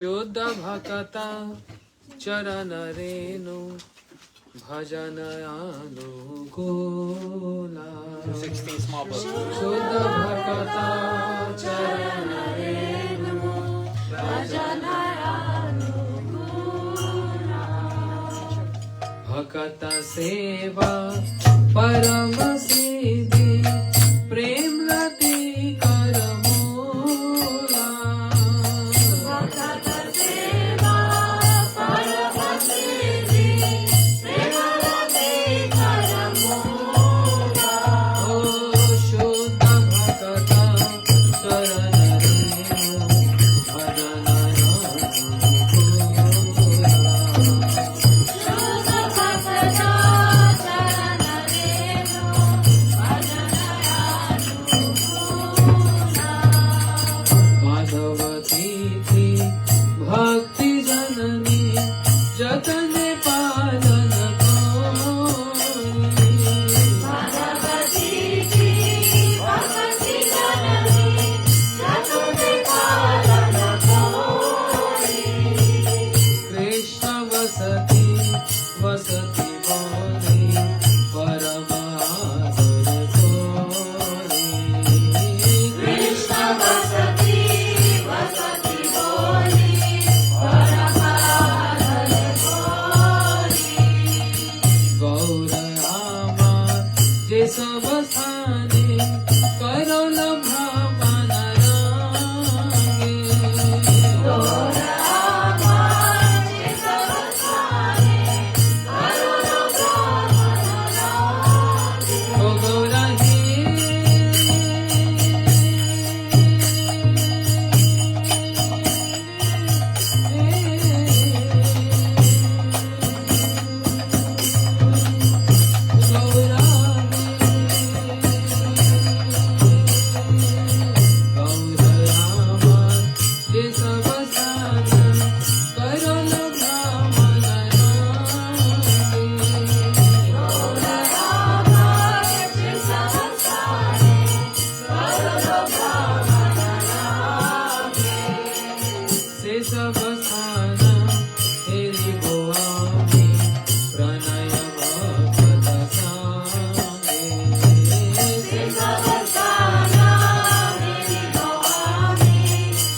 शुद्ध भक्ता चरण रेणु भजनयानुकूला 16 small books. शुद्ध भक्ता चरण रेणु भजनयानुकूला भक्त सेवा परम सिद्धि प्रेम रति कर मूला भक्ति जननी जतन पालन कृष्ण वसति वसति बोली परमादर कोरी कृष्ण वसति वसति बोली गौर आमा जे सब स्थाने करो लम्हा मन रांगे गौर आमा जे सब स्थाने करो लम्हा मन रांगे ओ गौरा सब स्थाना तेरी गोआमी प्रणय भक्त सांगे से सब स्थाना तेरी गोआमी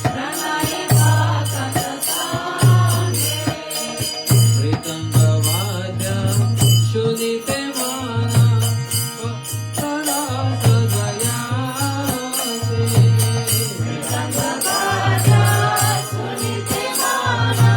प्रणय भक्त सांगे मृदंग वाद्य शुनिते माना तड़ा सदया से मृदंग वाद्य सुनिते माना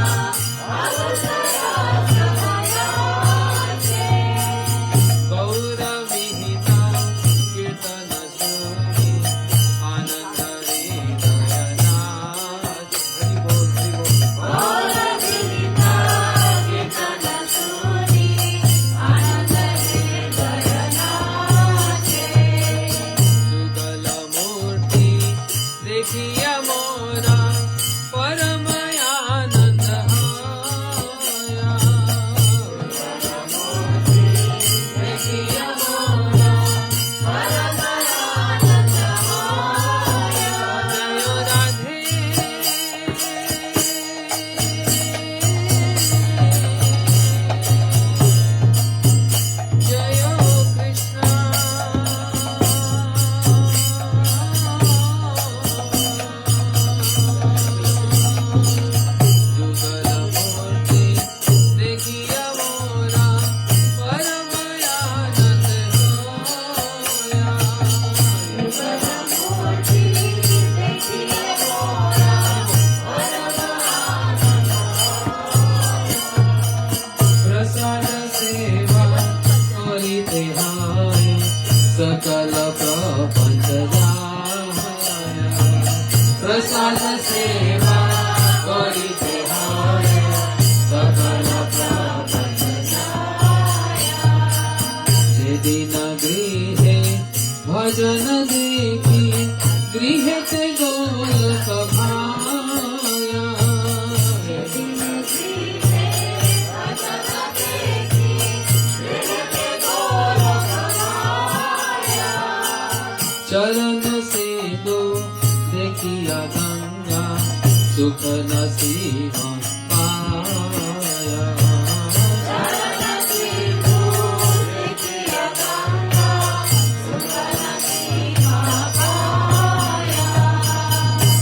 सीमा पाया।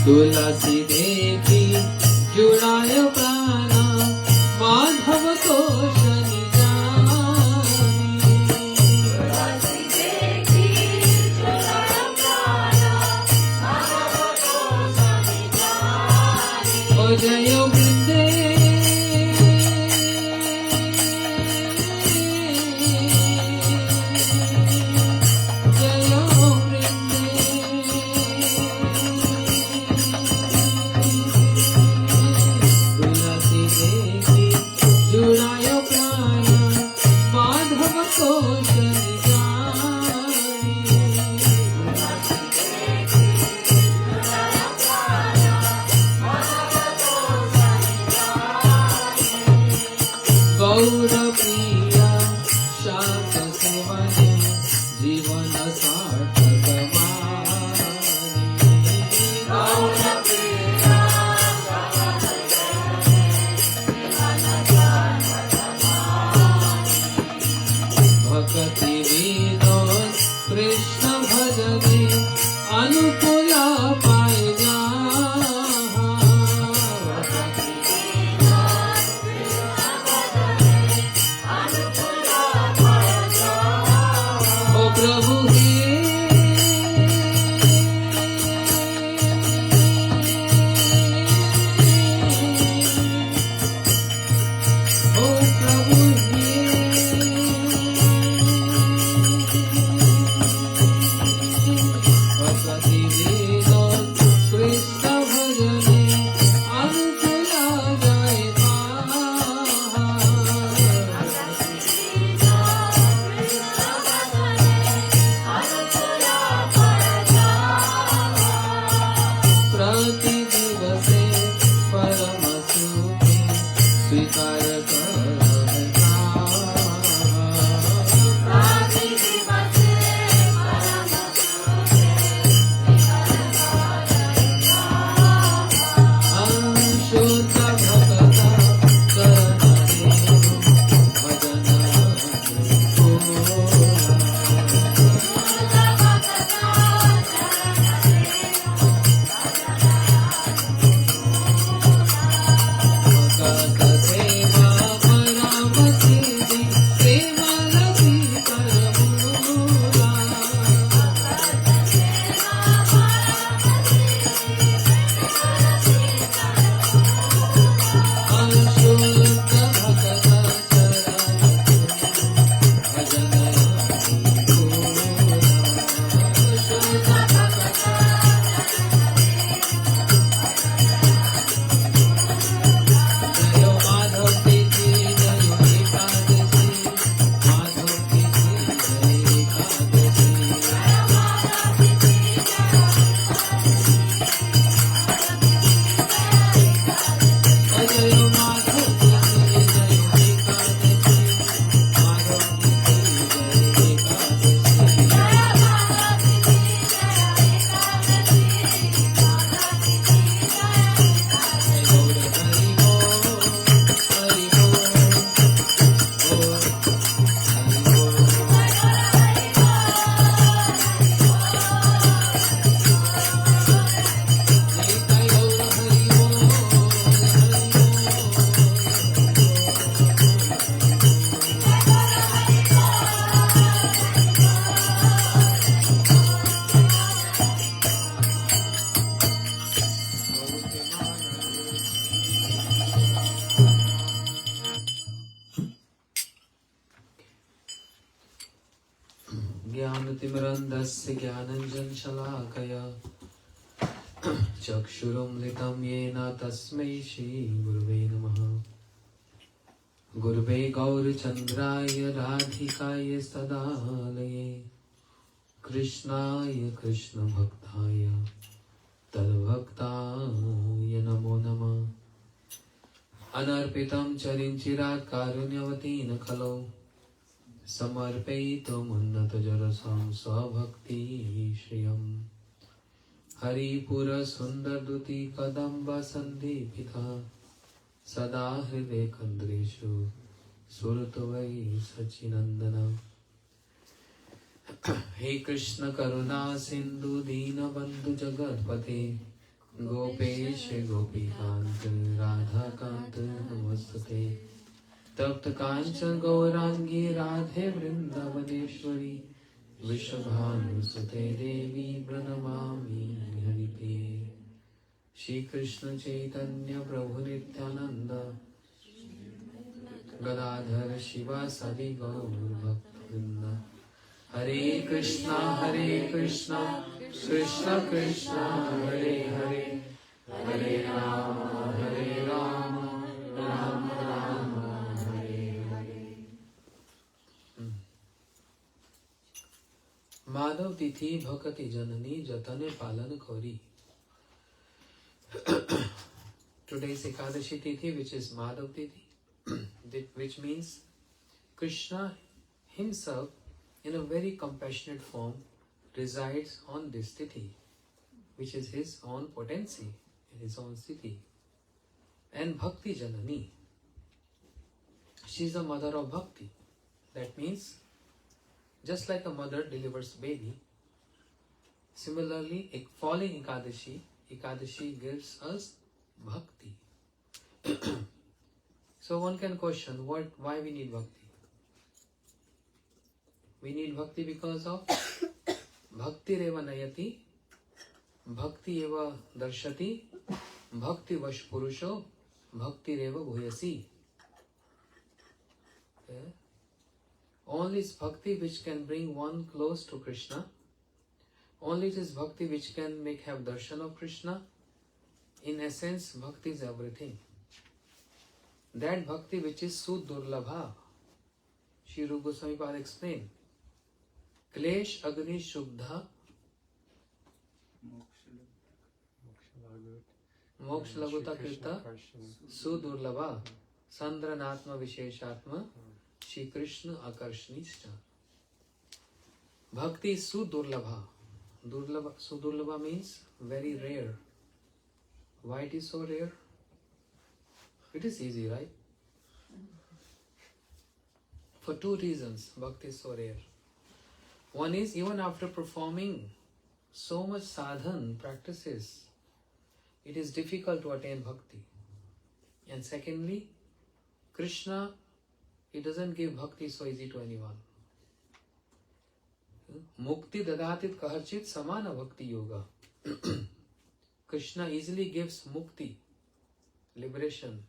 तुलसी देखी जुड़ाय प्राणा माधव को शनि जय वृंदे जय वृंदे तुलसी देखी जुड़ाय प्राण माधव को शनि गौर प्रिया शांत सेवने जीवन सार्थक माने। गौर प्रिया शांत सेवने जीवन सार्थक माने। भक्ति विनोद कृष्ण भजने अनुकूला पाए जा। प्रभु हे ओ प्रभु हे भक्ति विनोद कृष्ण भजने अनुकूला जाय प्रति दिवसे परम सुखे स्वीकार शुद्ध भक्ता भजन ज्ञानतिमिरन्धस्य ज्ञानञ्जनशलाकया चक्षुरुन्मिलितं येन तस्मै श्रीगुरुवे नमः। गुरुवे गौरचन्द्राय राधिकाय सदालये कृष्णाय कृष्णभक्ताय तद्भक्ताय नमो नमः। अनर्पितं चरिञ्चिरात् कारुण्यवतीन खलौ समर्पयितुमुन्नतजरसां स्वभक्तिश्रियम्। हरिपुर सुंदर दुति कदम्ब संदीपिता सदा हृदय कंद्रेशु सुरत वै सचिनंदना। हे कृष्ण करुणा सिंधु दीन बंधु जगतपते गोपेश गोपीकांत राधा कांत नमस्ते। तप्त कांचन गौरांगी राधे वृंदावनेश्वरी वृषभानुसुते देवी प्रणमामि हरिप्रिये। श्री कृष्ण चैतन्य प्रभु नित्यानंद गदाधर शिवासादि गौर भक्तवृंद। हरे कृष्णा कृष्णा कृष्णा हरे हरे, हरे राम राम राम हरे हरे। माधव तिथि भक्ति जननी जतन पालन करी। Today's Ekadashi Tithi, which is Madhav Tithi, which means Krishna himself in a very compassionate form resides on this Tithi, which is his own potency, his own city. And Bhakti Janani, she is the mother of Bhakti. That means, just like a mother delivers baby, similarly, falling Ekadashi gives us Bhakti. So one can question, why we need Bhakti? We need Bhakti because of Bhakti Reva Nayati, Bhakti Eva Darshati, Bhakti Vash Purusho, Bhakti Reva Bhuyasi. Okay. Only is Bhakti which can bring one close to Krishna. Only it is Bhakti which can have darshan of Krishna. In essence, Bhakti is everything. That Bhakti which is Sudurlabha, Shri Rupa Goswami Pad explained. Klesh Agni Shubdha Moksha Laguta Kirta Sudurlabha Sandranatma Visheshatma Shri Krishna Akarshanishta. Bhakti is Sudurlabha. Sudurlabha means very rare. Why it is so rare? It is easy, right? For two reasons, Bhakti is so rare. One is, even after performing so much sadhan practices, it is difficult to attain Bhakti. And secondly, Krishna, he doesn't give Bhakti so easy to anyone. Mukti dadatit kaharchit samana bhakti yoga. Krishna easily gives mukti, liberation.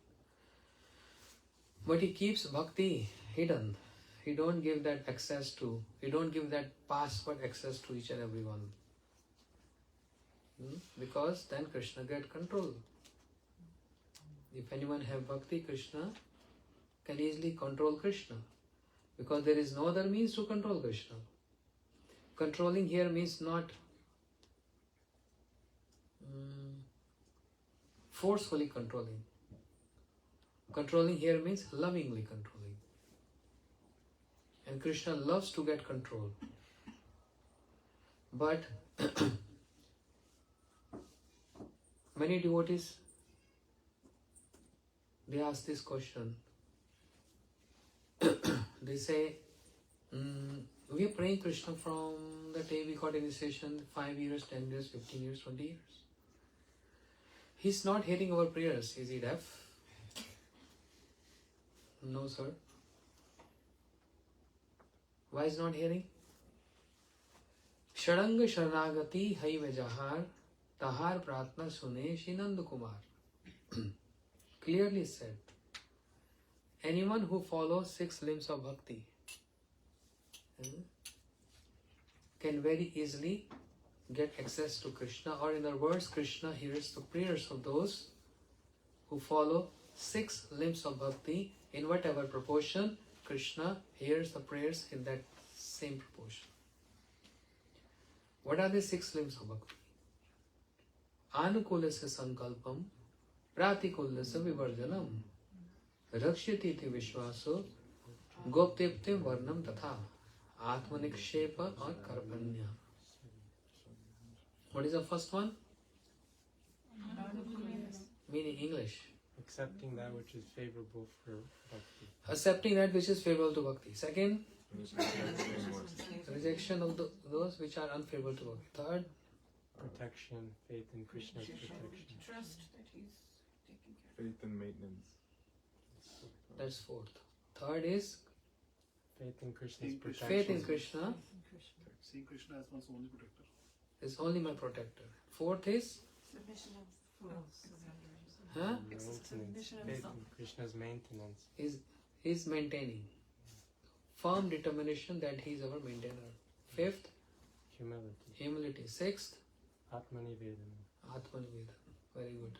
But he keeps bhakti hidden. He don't give that access to, he don't give that password access to each and everyone. Because then Krishna get control. If anyone have bhakti, Krishna can easily control Krishna. Because there is no other means to control Krishna. Controlling here means not forcefully controlling. Controlling here means lovingly controlling. And Krishna loves to get control. But many devotees, they ask this question. They say, we are praying Krishna from the day we got initiation, 5 years, 10 years, 15 years, 20 years. He's not hearing our prayers. Is he deaf? No, sir. Why is not hearing? Shadang Sharanagati Hai Vajahar Tahar Pratna Sune Shinand Kumar. Clearly said, anyone who follows 6 limbs of bhakti can very easily get access to Krishna, or in other words, Krishna hears the prayers of those who follow 6 limbs of bhakti. In whatever proportion, Krishna hears the prayers in that same proportion. What are the 6 limbs of bhakti? Anukulasya sankalpam, pratikulasya vivarjanam, rakshyati iti vishwaso, goptepte varnam tatha, atmanikshepa or karpanya. What is the first one? Meaning English. Accepting that which is favorable for bhakti. Accepting that which is favorable to bhakti. Second, rejection of those which are unfavorable to bhakti. Third, protection, faith in Krishna's protection. Trust that he's taking care of. Faith and maintenance. That's fourth. Third is faith in Krishna's protection. faith in Krishna See Krishna as one's only protector. is only my protector. Fourth is Submission of fools. Maintenance. Submission of Faith self. in Krishna's maintenance. is maintaining. Firm determination that he is our maintainer. Fifth, Humility. humility. Sixth, Atmanivedana. Atmaniveda. Very good.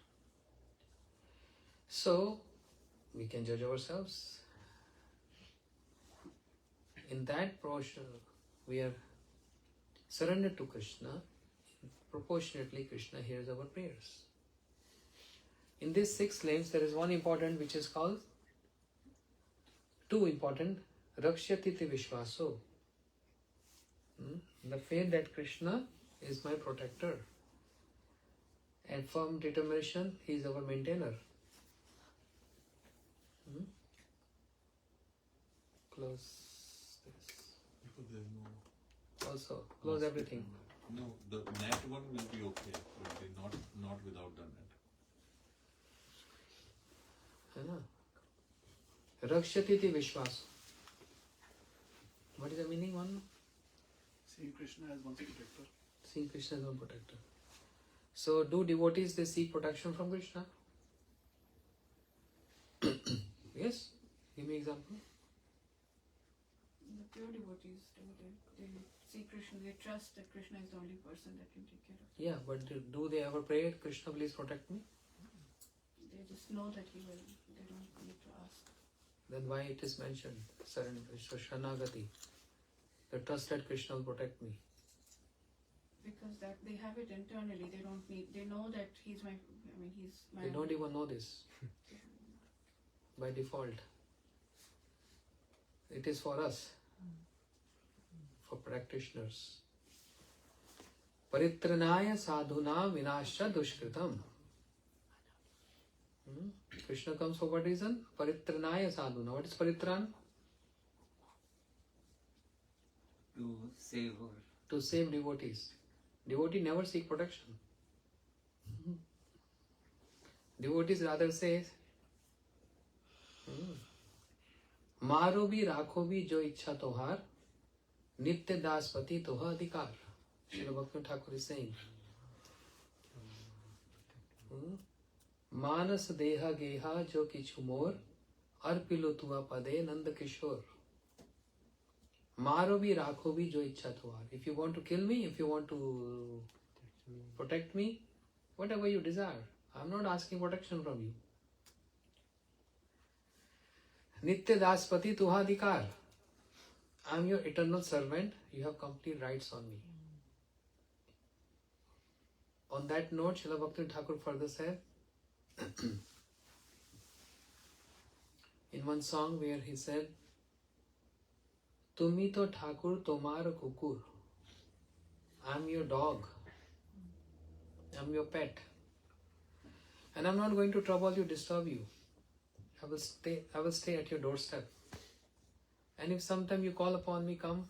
So, we can judge ourselves. In that portion, we are surrendered to Krishna. Proportionately, Krishna hears our prayers. In these 6 claims, there is one important which is called, 2 important, Rakshyatiti Vishwaso. The faith that Krishna is my protector. And firm determination, he is our maintainer. Close this. Because there is no. Also, close everything. No, the net one will be okay. Will be not without the net. Rakshyatiti Vishwas. What is the meaning one? See Krishna as one's protector. Seeing Krishna as one protector. So, do devotees, they seek protection from Krishna? Yes? Give me example. The pure devotees they see Krishna, they trust that Krishna is the only person that can take care of. Yeah, but do they ever pray, Krishna please protect me? They just know that he will. They don't need to ask. Then why it is mentioned? Surrender, Shanagati. The trust that Krishna will protect me. Because that they have it internally. They don't need. They know that he's my. He's my. They don't even know this. By default. It is for us. For practitioners. Paritranaya sadhuna vinasya dushkritam. Krishna comes for what reason? Paritranaya sadhuna. What is paritran? To save or To save devotees. Devotee never seek protection. Devotees rather say, Maro bhi rakho bhi jo ichha tohar, nitya daspati toha adhikar. Srila Bhakti Thakur is saying, Manas deha geha jo kichu mor, arpilo tua pade nanda kishor. Maro bhi rakho bhi jo ichha tohar. If you want to kill me, if you want to protect me, whatever you desire. I am not asking protection from you. Nitya daspati tuha adhikar. I am your eternal servant. You have complete rights on me. On that note, Srila Bhakti Thakur further said, in one song where he said, Tumi to Thakur tomar kukur. I am your dog. I am your pet. And I am not going to trouble you, disturb you. I will stay at your doorstep. And if sometime you call upon me, come,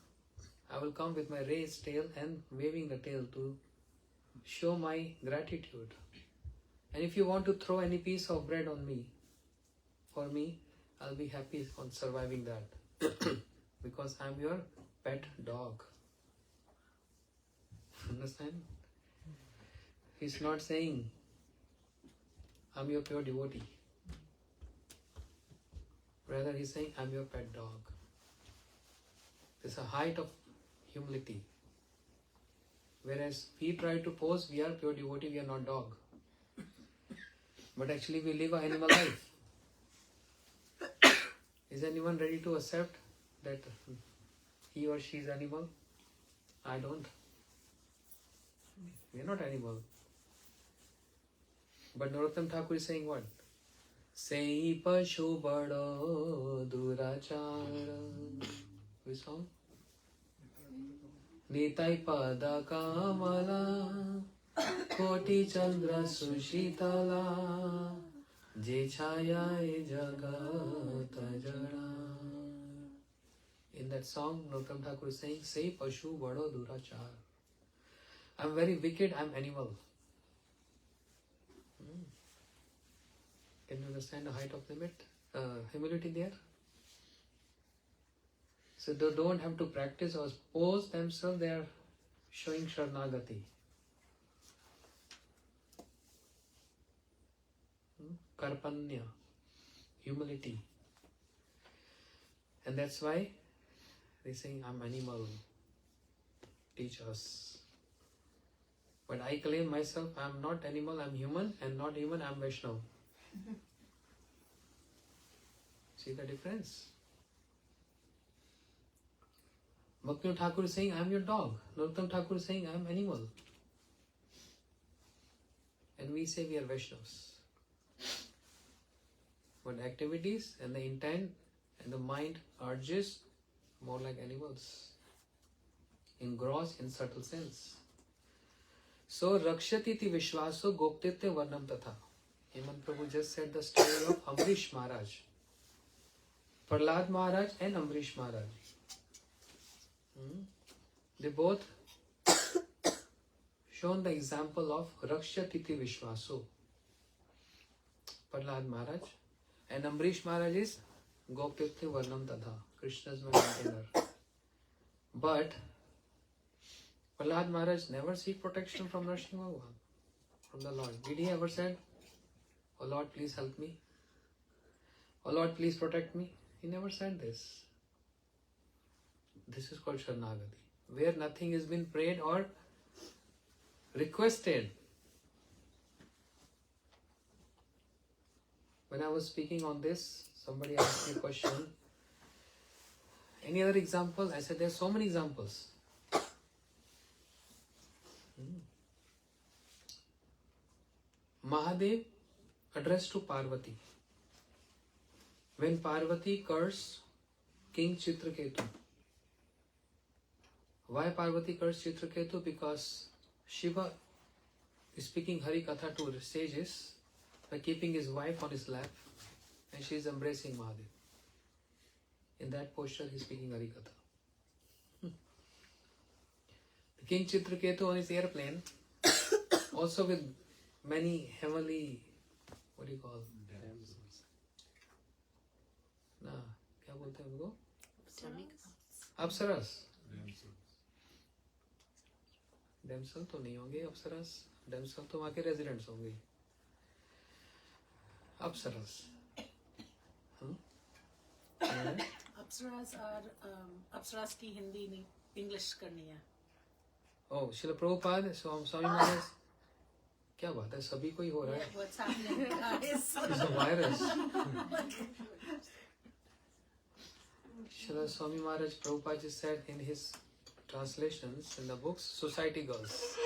I will come with my raised tail and waving the tail to show my gratitude. And if you want to throw any piece of bread on me, for me, I'll be happy on surviving that. Because I'm your pet dog. Understand? He's not saying, I'm your pure devotee. Rather, he's saying, I'm your pet dog. There's a height of humility. Whereas we try to pose, we are pure devotee, we are not dog. But actually we live an animal life. Is anyone ready to accept that he or she is animal? I don't. We are not animal. But Narottam Thakur is saying what? Sei pashu bado durachara. Which song? Nitai pada kamala Koti Chandra Sushitala Je Chaya Jagat Jara. In that song, Narottam Thakur is saying, Say Pashu Vado Durachar. I'm very wicked, I'm animal. Can you understand the height of limit? Humility there? So they don't have to practice or pose themselves, they are showing Sharanagati. Karpanya, humility. And that's why they're saying, I'm animal, teach us. But I claim myself, I'm not animal, I'm human, and not human, I'm Vaishnava. See the difference? Bhakti Thakur is saying, I'm your dog. Narottam Thakur is saying, I'm animal. And we say we are Vaishnavas. But activities and the intent and the mind are just more like animals. In gross and subtle sense. So, Rakshatiti Vishwaso Goptitya Varnam Tatha. Hemant Prabhu just said the story of Amrish Maharaj. Prahlad Maharaj and Amrish Maharaj. They both shown the example of Rakshatiti Vishwaso. Prahlad Maharaj and Amrish Maharaj is Goptitya Varnam Tatha. Krishna's maintainer. But Prahlad Maharaj never seek protection from Narasimha Bhagavan, from the Lord. Did he ever say, Oh Lord, please help me? Oh Lord, please protect me? He never said this. This is called Sharanagati, where nothing has been prayed or requested. When I was speaking on this, somebody asked me a question. Any other example? I said, there's so many examples. Mahadev addressed to Parvati. When Parvati cursed King Chitraketu. Why Parvati cursed Chitraketu? Because Shiva is speaking Harikatha to sages by keeping his wife on his lap and she is embracing Mahadev. In that posture he is speaking Harikatha. The King Chitraketu on his airplane, also with many heavenly, what do you call? ना क्या बोलते हैं उनको? अप्सरस. Damsel तो नहीं होंगे अप्सरस. Damsel तो वहाँ के residents होंगे. अप्सरस. अप्सरास और अप्सरास की हिंदी नहीं इंग्लिश करनी है. Oh, Srila Prabhupada, Swami Maharaj. क्या बात है, सभी को ही हो रहा है. What's happening, guys? It's a virus. Srila Swami Maharaj Prabhupada just said in his translations in the books, society girls.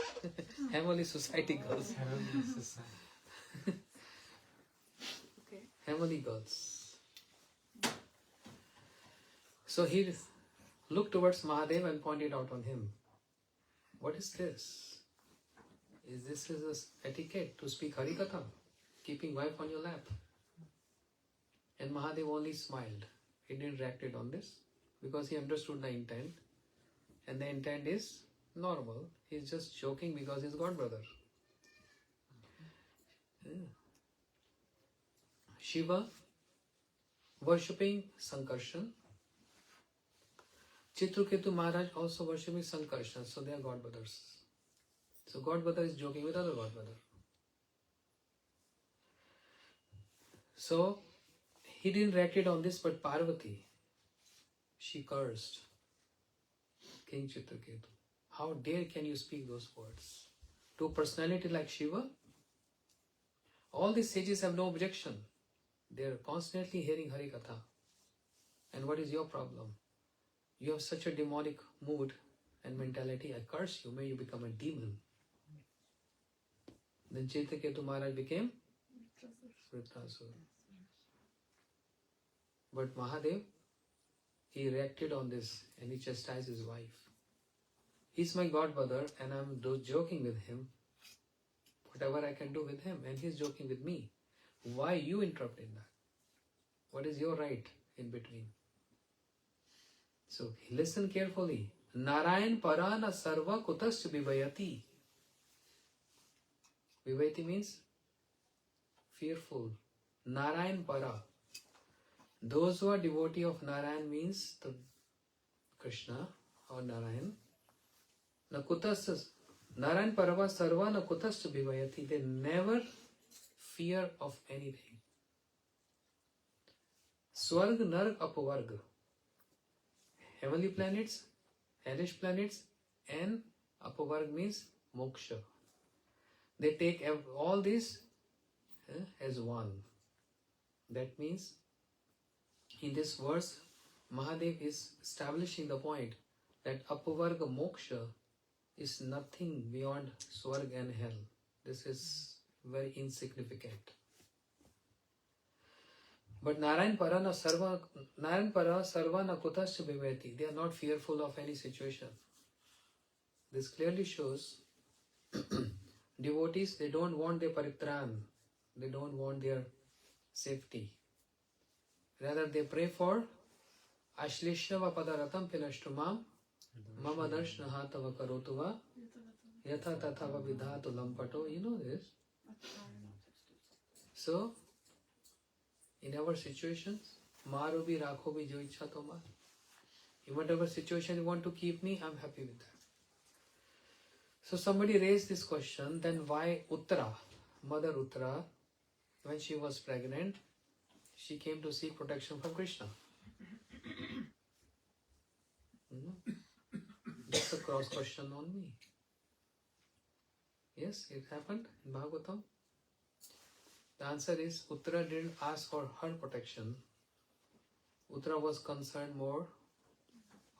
Heavenly society girls. Heavenly society. Okay. Heavenly girls. So he looked towards Mahadev and pointed out on him. What is this? Is this a etiquette to speak Harikatha? Keeping wife on your lap? And Mahadev only smiled. He didn't react on this because he understood the intent. And the intent is normal. He's just joking because he's God brother. Shiva worshipping Sankarshan. Chitraketu Maharaj also worshipping Sankarshan. So they are God brothers. So God brother is joking with other God brother. So he didn't react on this, but Parvati, she cursed King Chitraketu. How dare can you speak those words? To a personality like Shiva? All these sages have no objection. They are constantly hearing Harikatha. And what is your problem? You have such a demonic mood and mentality. I curse you. May you become a demon. Then Chitraketu Maharaj became Vritrasura. But Mahadev, he reacted on this and he chastised his wife. He's my god brother and I'm joking with him. whatever I can do with him, and he's joking with me. Why you interrupt in that? What is your right in between? So listen carefully. Narayan parana sarva kutascha vivayati. Vivayati means fearful. Narayan para. Those who are devotee of Narayan means the Krishna or Narayan. Na kutascha Narayan parava sarva na kutascha vivayati. They never fear of anything. Swarg, Narg, Apavarg. Heavenly planets, hellish planets, and Apavarg means moksha. They take all these as one. That means, in this verse, Mahadev is establishing the point that Apavarga moksha is nothing beyond Swarg and hell. This is very insignificant. But Narayan para sarva na kutascha vivayati. They are not fearful of any situation. This clearly shows devotees, they don't want their paritran. They don't want their safety. Rather, they pray for Ashlishava padaratam pinashtumam mama darshnaha tava karotuva yatha tathava vidhatu lampato. You know this. So, in our situations, Maro bhi rakho bhi jo ichha tomar. In whatever situation you want to keep me, I'm happy with that. So somebody raised this question, then why Uttara, Mother Uttara, when she was pregnant, she came to seek protection from Krishna. That's a cross question on me. Yes, it happened in Bhagavatam. The answer is Uttara didn't ask for her protection. Uttara was concerned more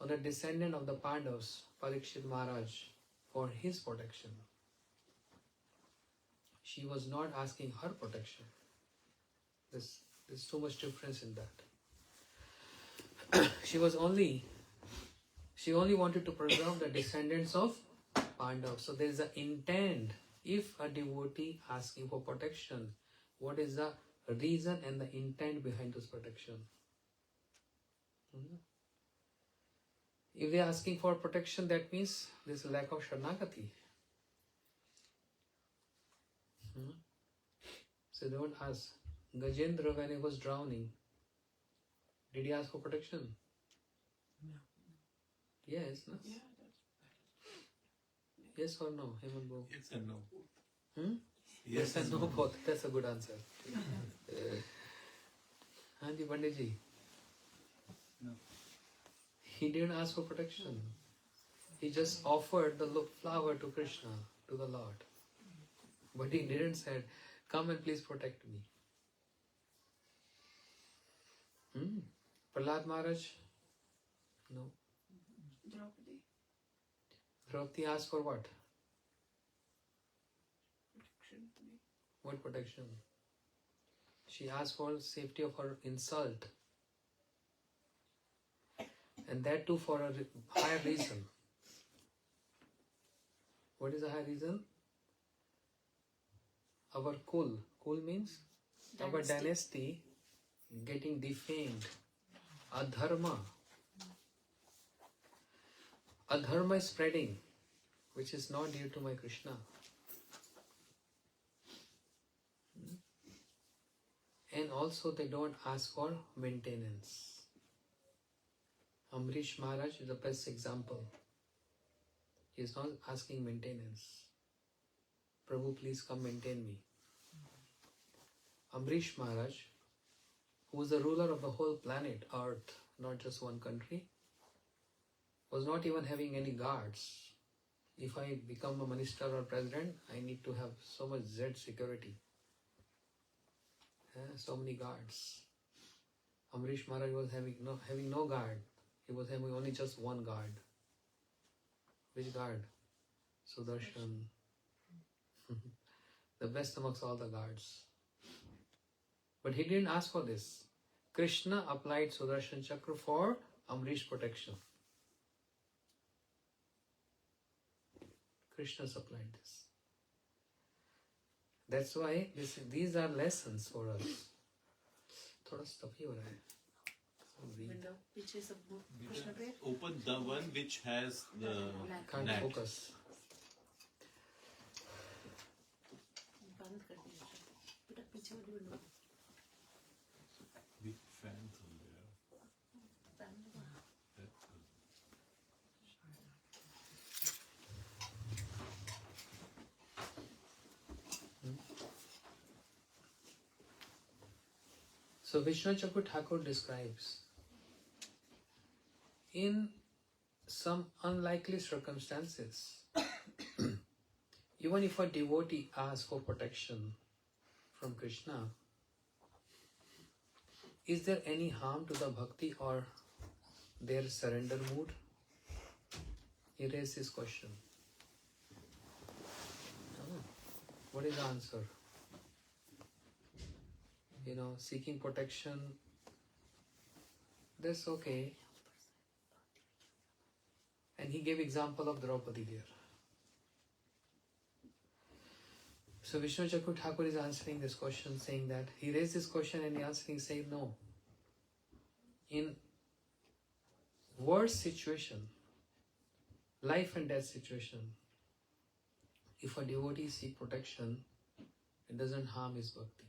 on the descendant of the Pandavas, Parikshit Maharaj, for his protection. She was not asking her protection. There's too much difference in that. She only wanted to preserve the descendants of Pandavas. So there is an intent. If a devotee asking for protection, what is the reason and the intent behind this protection? If they are asking for protection, that means there is a lack of Sharanagati. So they don't ask. Gajendra, when he was drowning, did he ask for protection? No. Yes, no? Yeah, Yes or no? Hemanbo? Yes and no. Yes and no both. That's a good answer. Hanji Panditji. No. He didn't ask for protection. He just offered the flower to Krishna, to the Lord. But he didn't say, come and please protect me. Prahlad Maharaj? No. Draupadi, Draupadi asked for what? protection. What protection? She asked for safety of her insult. And that too for a higher reason. What is the higher reason? Our kul. Kul means our dynasty getting defamed. Adharma. Adharma is spreading, which is not dear to my Krishna. And also they don't ask for maintenance. Amrish Maharaj is the best example. He is not asking maintenance. Prabhu, please come maintain me. Amrish Maharaj, who is the ruler of the whole planet, Earth, not just one country, was not even having any guards. If I become a minister or president, I need to have so much Z security. So many guards. Amrish Maharaj was having no guard. He was having only just one guard. Which guard? Sudarshan. The best amongst all the guards. But he didn't ask for this. Krishna applied Sudarshan Chakra for Amrish protection. Krishna supplied this. That's why these are lessons for us. थोड़ा stuffy हो रहा है. So read. Window पीछे सब वो कृष्ण पे Open the one which has the Can't net. focus. बंद कर दिया बेटा पीछे वाली window Big fans on there. That's good. So Vishnu Chakur Thakur describes, in some unlikely circumstances, even if a devotee asks for protection from Krishna, is there any harm to the bhakti or their surrender mood? He raised this question. What is the answer? Seeking protection, that's okay. And he gave example of Draupadi there. So Vishnu Chakur Thakur is answering this question, saying that he raised this question and he answering saying no. In worst situation, life and death situation, if a devotee seek protection, it doesn't harm his bhakti.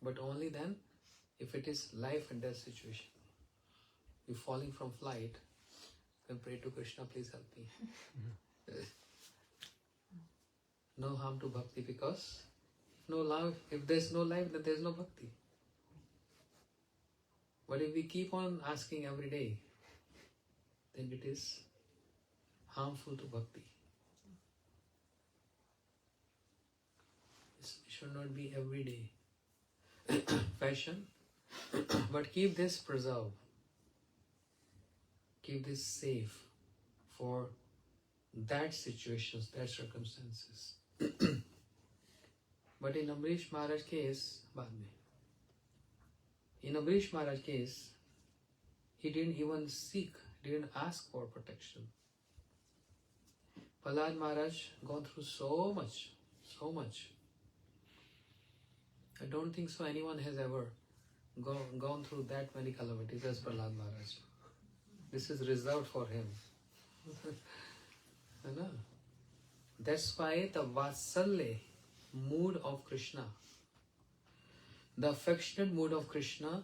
But only then, if it is life and death situation, you're falling from flight, then pray to Krishna, please help me. No harm to bhakti, because if there's no life, then there's no bhakti. But if we keep on asking every day, then it is harmful to bhakti. It should not be every day fashion, but keep this preserved, keep this safe for that situations, that circumstances. But in Amrish Maharaj case, he didn't even didn't ask for protection. Prahlad Maharaj gone through so much. I don't think so anyone has ever gone through that many calamities as Prahlad Maharaj. This is reserved for him. That's why the Vatsalya mood of Krishna, the affectionate mood of Krishna,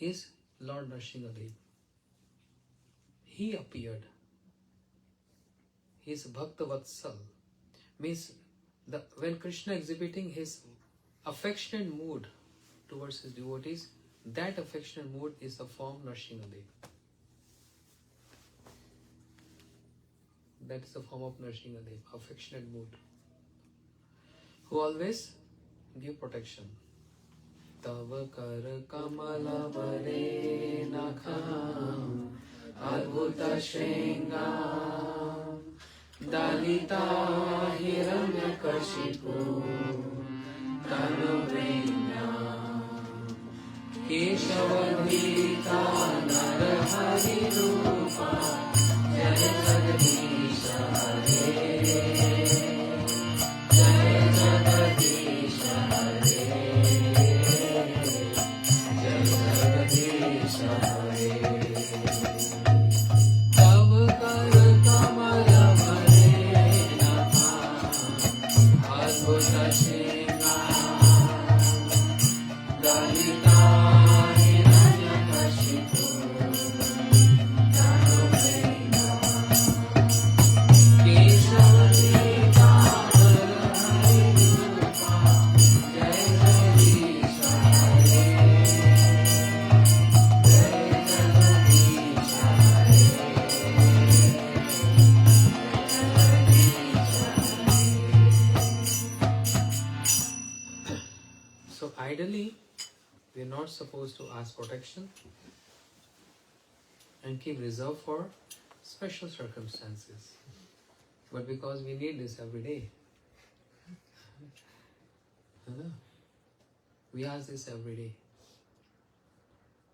is Lord Nrsimhadev. He appeared. He is Bhakta Vatsal. Means when Krishna exhibiting his affectionate mood towards his devotees, that affectionate mood is the form Nrsimhadev. That is the form of Nrsimhadev, affectionate mood, who always give protection. Tava kar kamala bare nakham adbhuta shringam dalita hiranya kashipu tanuvrinyam keshavadhita narahari rupa jai jagadish hare jai jagadish hare jai jagadish hare Tav kar kamala bare nakham adbhuta shringam dalita hiranya kashipu So ideally, we are not supposed to ask protection and keep reserve for special circumstances. But because we need this every day, we ask this every day.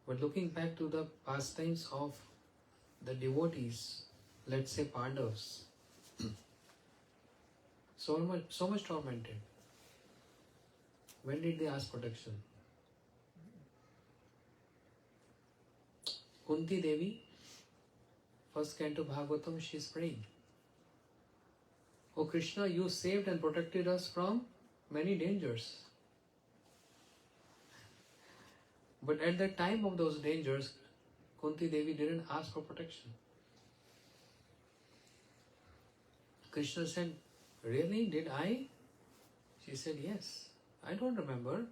But looking back to the pastimes of the devotees, let's say Pandavas, so much tormented. When did they ask protection? Kunti Devi, first canto Bhagavatam, she is praying. Oh Krishna, you saved and protected us from many dangers. But at the time of those dangers, Kunti Devi didn't ask for protection. Krishna said, really? Did I? She said, yes. I don't remember.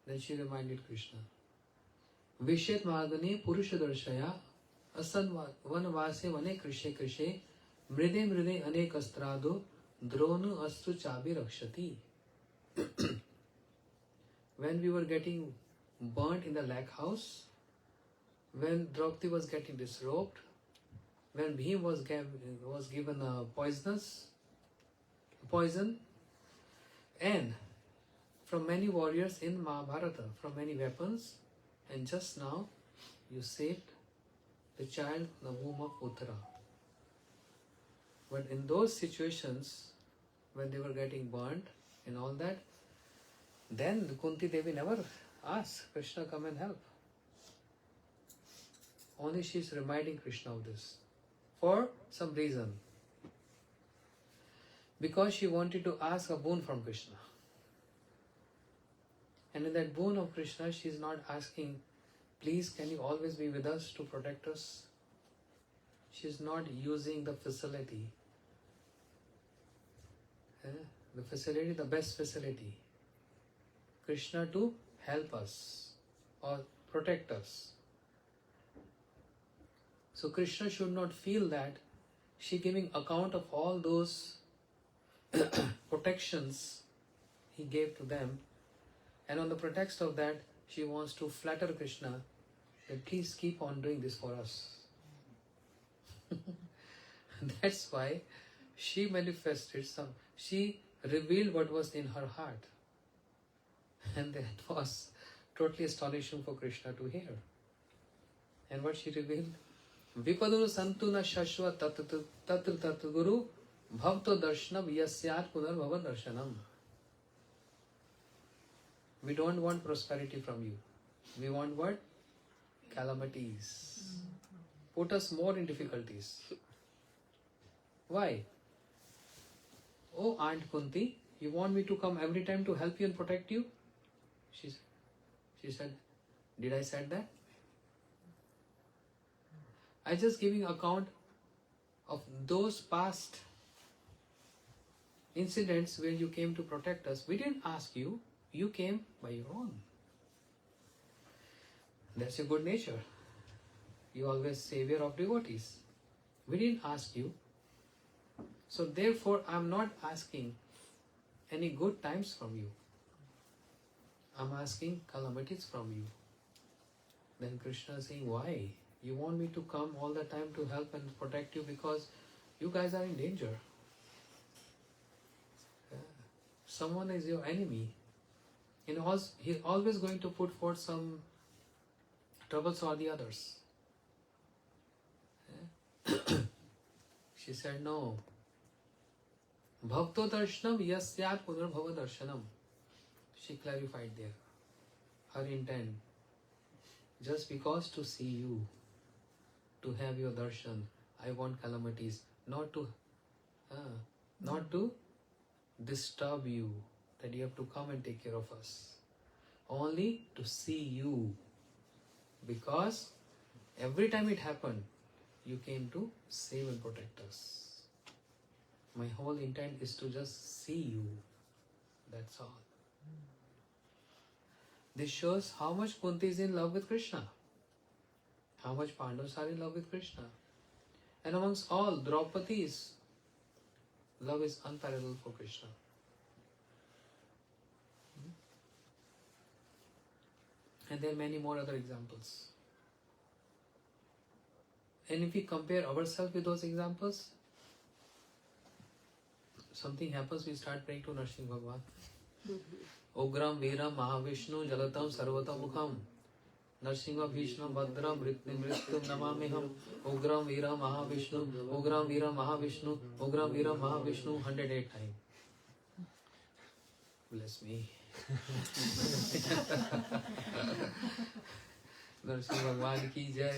Then she reminded Krishna. Vishet Magane Purusha Darshaya Asad Vanvase Vane Krishe Krishe Mride Mride Anek Astrado Dronu Astru Chabi Rakshati. When we were getting burnt in the lake house, when Draupadi was getting disrobed, when Bhim was given a poison, and from many warriors in Mahabharata, from many weapons, and just now you saved the child in the womb of Uttara. But in those situations, when they were getting burnt and all that, then Kunti Devi never asked Krishna, come and help. Only she is reminding Krishna of this for some reason. Because she wanted to ask a boon from Krishna. And in that boon of Krishna, she is not asking, please can you always be with us to protect us? She is not using the facility. The best facility. Krishna to help us or protect us. So Krishna should not feel that she giving account of all those protections he gave to them, and on the pretext of that she wants to flatter Krishna that please keep on doing this for us. That's why she manifested she revealed what was in her heart, and that was totally astonishing for Krishna to hear. And what she revealed? Vipadunu santuna shashva tat guru bhavto darshanam yasyat punar bhava darshanam. We don't want prosperity from you. We want what? Calamities. Put us more in difficulties. Why? Oh Aunt Kunti, you want me to come every time to help you and protect you? She said, did I said that? I just giving account of those past incidents where you came to protect us. We didn't ask you. You came by your own. That's your good nature. You always savior of devotees. We didn't ask you. So therefore, I'm not asking any good times from you. I'm asking calamities from you. Then Krishna is saying, why? You want me to come all the time to help and protect you because you guys are in danger. Someone is your enemy. He's always going to put forth some troubles for the others. She said, no. Bhakto darshanam yasyat punarbhava darshanam. She clarified there her intent. Just because to see you, to have your darshan, I want calamities, not to disturb you, that you have to come and take care of us. Only to see you. Because every time it happened, you came to save and protect us. My whole intent is to just see you. That's all. This shows how much Kunti is in love with Krishna. How much Pandavas are in love with Krishna. And amongst all, Draupadi's love is unparalleled for Krishna. And there are many more other examples. And if we compare ourselves with those examples, something happens, we start praying to Narsimha Bhagwan. Ugram Veeram Mahavishnu Jalatam Sarvata Mukham Narsinga Vishnu Bhadram Mrityum Namamiham Ugram Veera Mahavishnu Ugram Veera Mahavishnu Ugram Veera Mahavishnu 108 times. Bless me. Narsimha Bhagwan ki jai.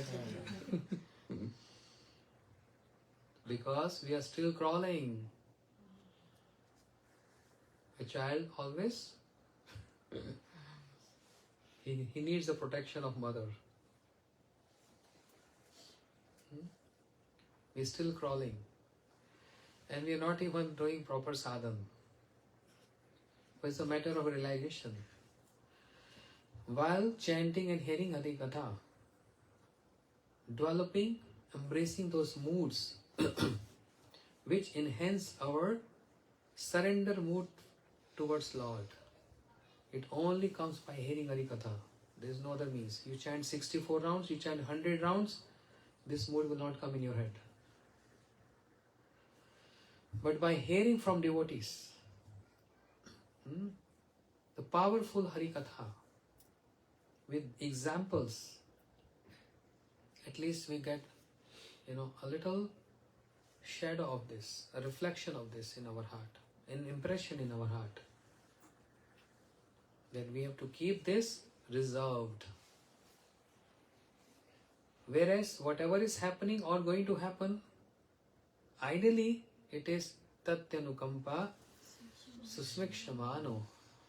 Because we are still crawling. A child always he needs the protection of mother. We're still crawling. And we are not even doing proper sadhana. But it's a matter of realization. While chanting and hearing Harikatha, developing, embracing those moods which enhance our surrender mood towards Lord. It only comes by hearing Harikatha. There is no other means. You chant 64 rounds, you chant 100 rounds, this mood will not come in your head. But by hearing from devotees, the powerful Harikatha, with examples, at least we get, a little shadow of this, a reflection of this in our heart, an impression in our heart. That we have to keep this reserved. Whereas whatever is happening or going to happen, ideally it is Tatyanukampa Susmikshamano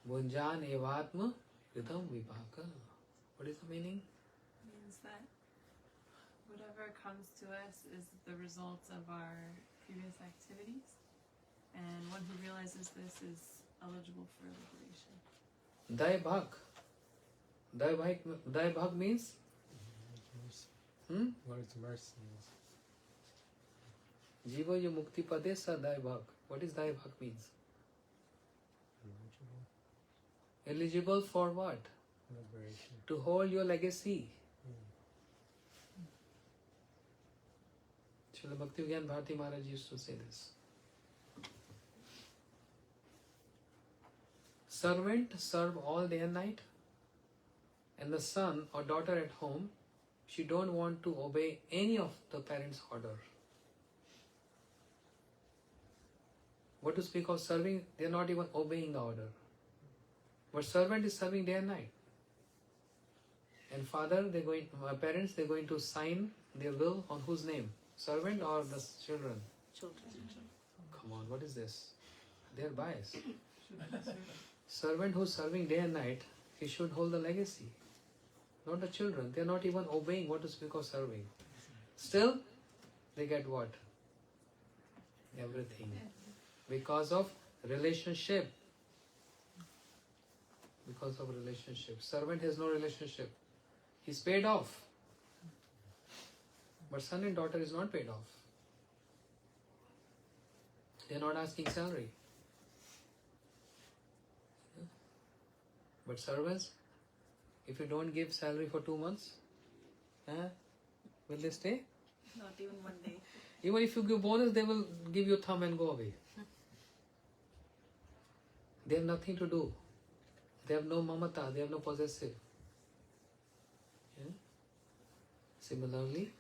Bunjan Evatma Ridham Vipaka. What is the meaning? Means that whatever comes to us is the result of our previous activities, and one who realizes this is eligible for liberation. Dai Bhag. Dai Bhag means? Lord's mercy is Jiva yu mukti pade sa Dai Bhag. What is Dai Bhag means? Eligible for what? liberation. To hold your legacy. Srila Bhakti Vigyan Bharati Maharaj used to say this. Servant serve all day and night, and the son or daughter at home, she don't want to obey any of the parents' order. What to speak of serving? They are not even obeying the order. But servant is serving day and night. And parents, they're going to sign their will on whose name? Servant or the children? Children. Come on, what is this? They are biased. Servant who's serving day and night, he should hold the legacy. Not the children. They are not even obeying what to speak of serving. Still, they get what? Everything. Because of relationship. Because of relationship. Servant has no relationship. He's paid off. But son and daughter is not paid off. They're not asking salary. But servants, if you don't give salary for 2 months, will they stay? Not even one day. Even if you give bonus, they will give you thumb and go away. They have nothing to do. They have no mamata, they have no possessive. Similarly,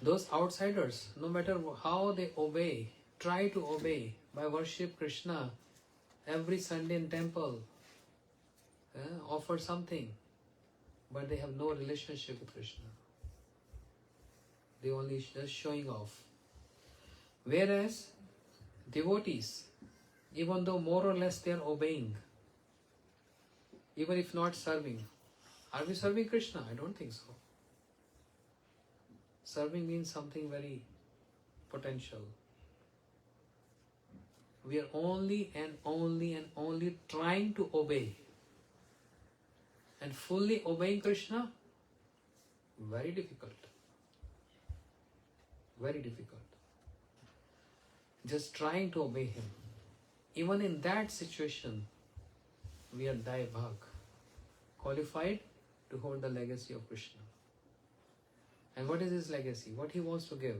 those outsiders, no matter how they obey, try to obey by worship Krishna every Sunday in temple, offer something, but they have no relationship with Krishna. They only just showing off. Whereas devotees, even though more or less they are obeying, even if not serving, are we serving Krishna? I don't think so. Serving means something very potential. We are only trying to obey. And fully obeying Krishna, very difficult. Very difficult. Just trying to obey Him. Even in that situation, we are Dai Bhag, qualified to hold the legacy of Krishna. And what is His legacy? What He wants to give?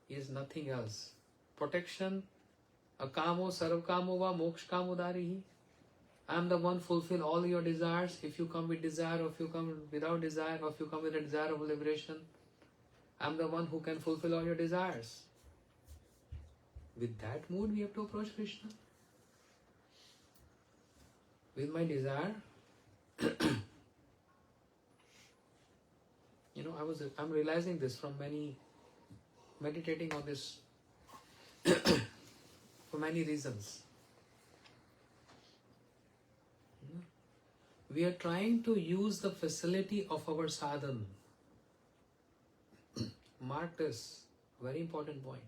He is nothing else. Protection, akamo sarvkamo va mokshkamodarihi. I'm the one fulfill all your desires. If you come with desire, or if you come without desire, or if you come with a desire of liberation, I'm the one who can fulfill all your desires. With that mood, we have to approach Krishna. With my desire, I'm realizing this from meditating on this for many reasons. We are trying to use the facility of our sadhana. Mark this, very important point.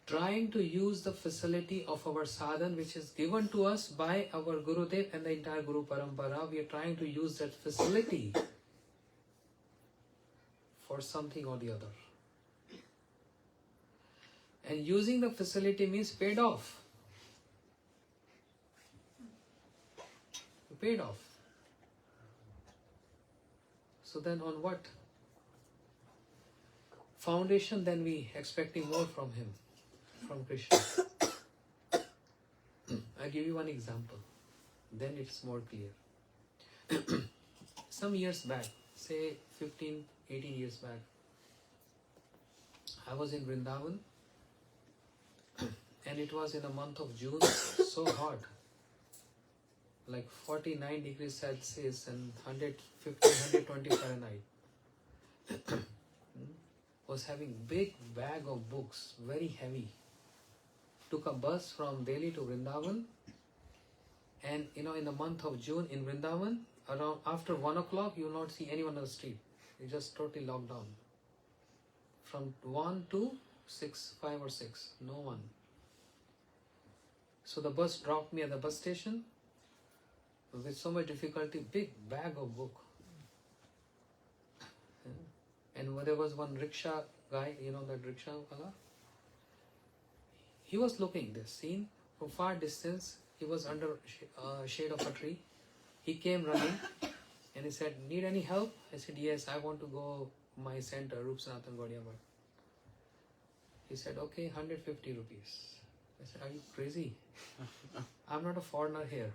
Trying to use the facility of our sadhana which is given to us by our Gurudev and the entire Guru Parampara. We are trying to use that facility for something or the other. And using the facility means paid off. Paid off. So then on what foundation then we expecting more from him, from Krishna? I'll give you one example. Then it's more clear. Some years back, say 15, 18 years back, I was in Vrindavan and it was in the month of June, so hot. Like 49 degrees Celsius and 150, 120 Fahrenheit. Was having big bag of books, very heavy. Took a bus from Delhi to Vrindavan, and in the month of June in Vrindavan, around after 1 o'clock, you will not see anyone on the street. You just totally locked down. From 1 to 6, 5 or 6, no one. So the bus dropped me at the bus station. With so much difficulty, big bag of book. And there was one rickshaw guy, that rickshaw wala. He was looking this scene from far distance. He was under shade of a tree. He came running and he said, "Need any help?" I said, "Yes, I want to go my center, Rup Sanatan Gaudiya Math." He said, "Okay, 150 rupees." I said, "Are you crazy? I'm not a foreigner here.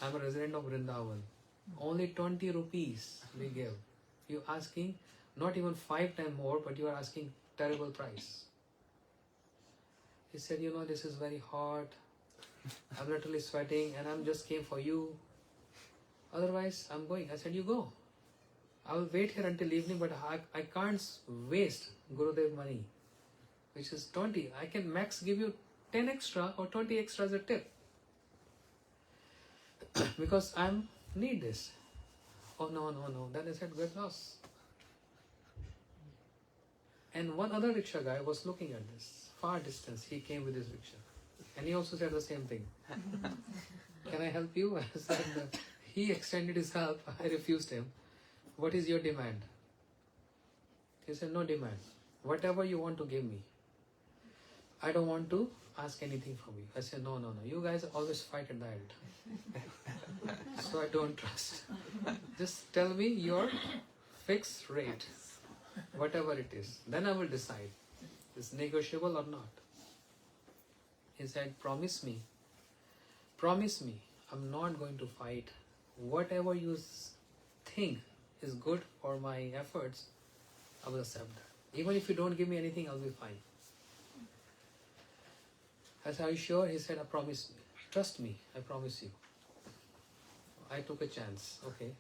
I'm a resident of Vrindavan. Only 20 rupees we give. You're asking not even 5 times more, but you are asking terrible price." He said, "This is very hot. I'm literally sweating and I'm just came for you. Otherwise, I'm going." I said, "You go. I will wait here until evening, but I can't waste Gurudev money, which is 20. I can max give you 10 extra or 20 extra as a tip. Because I need this." "Oh, no. Then I said, "Good loss." And one other rickshaw guy was looking at this, far distance. He came with his rickshaw. And he also said the same thing. "Can I help you?" I said, he extended his help. I refused him. "What is your demand?" He said, "No demand. Whatever you want to give me. I don't want to ask anything from you." I said, No. You guys always fight at the end. So I don't trust. Just tell me your fixed rate. Whatever it is. Then I will decide. Is negotiable or not. He said, Promise me. I'm not going to fight. Whatever you think is good for my efforts, I will accept that. Even if you don't give me anything, I'll be fine. I said, "Are you sure?" He said, "I promise me. Trust me, I promise you." I took a chance. Okay.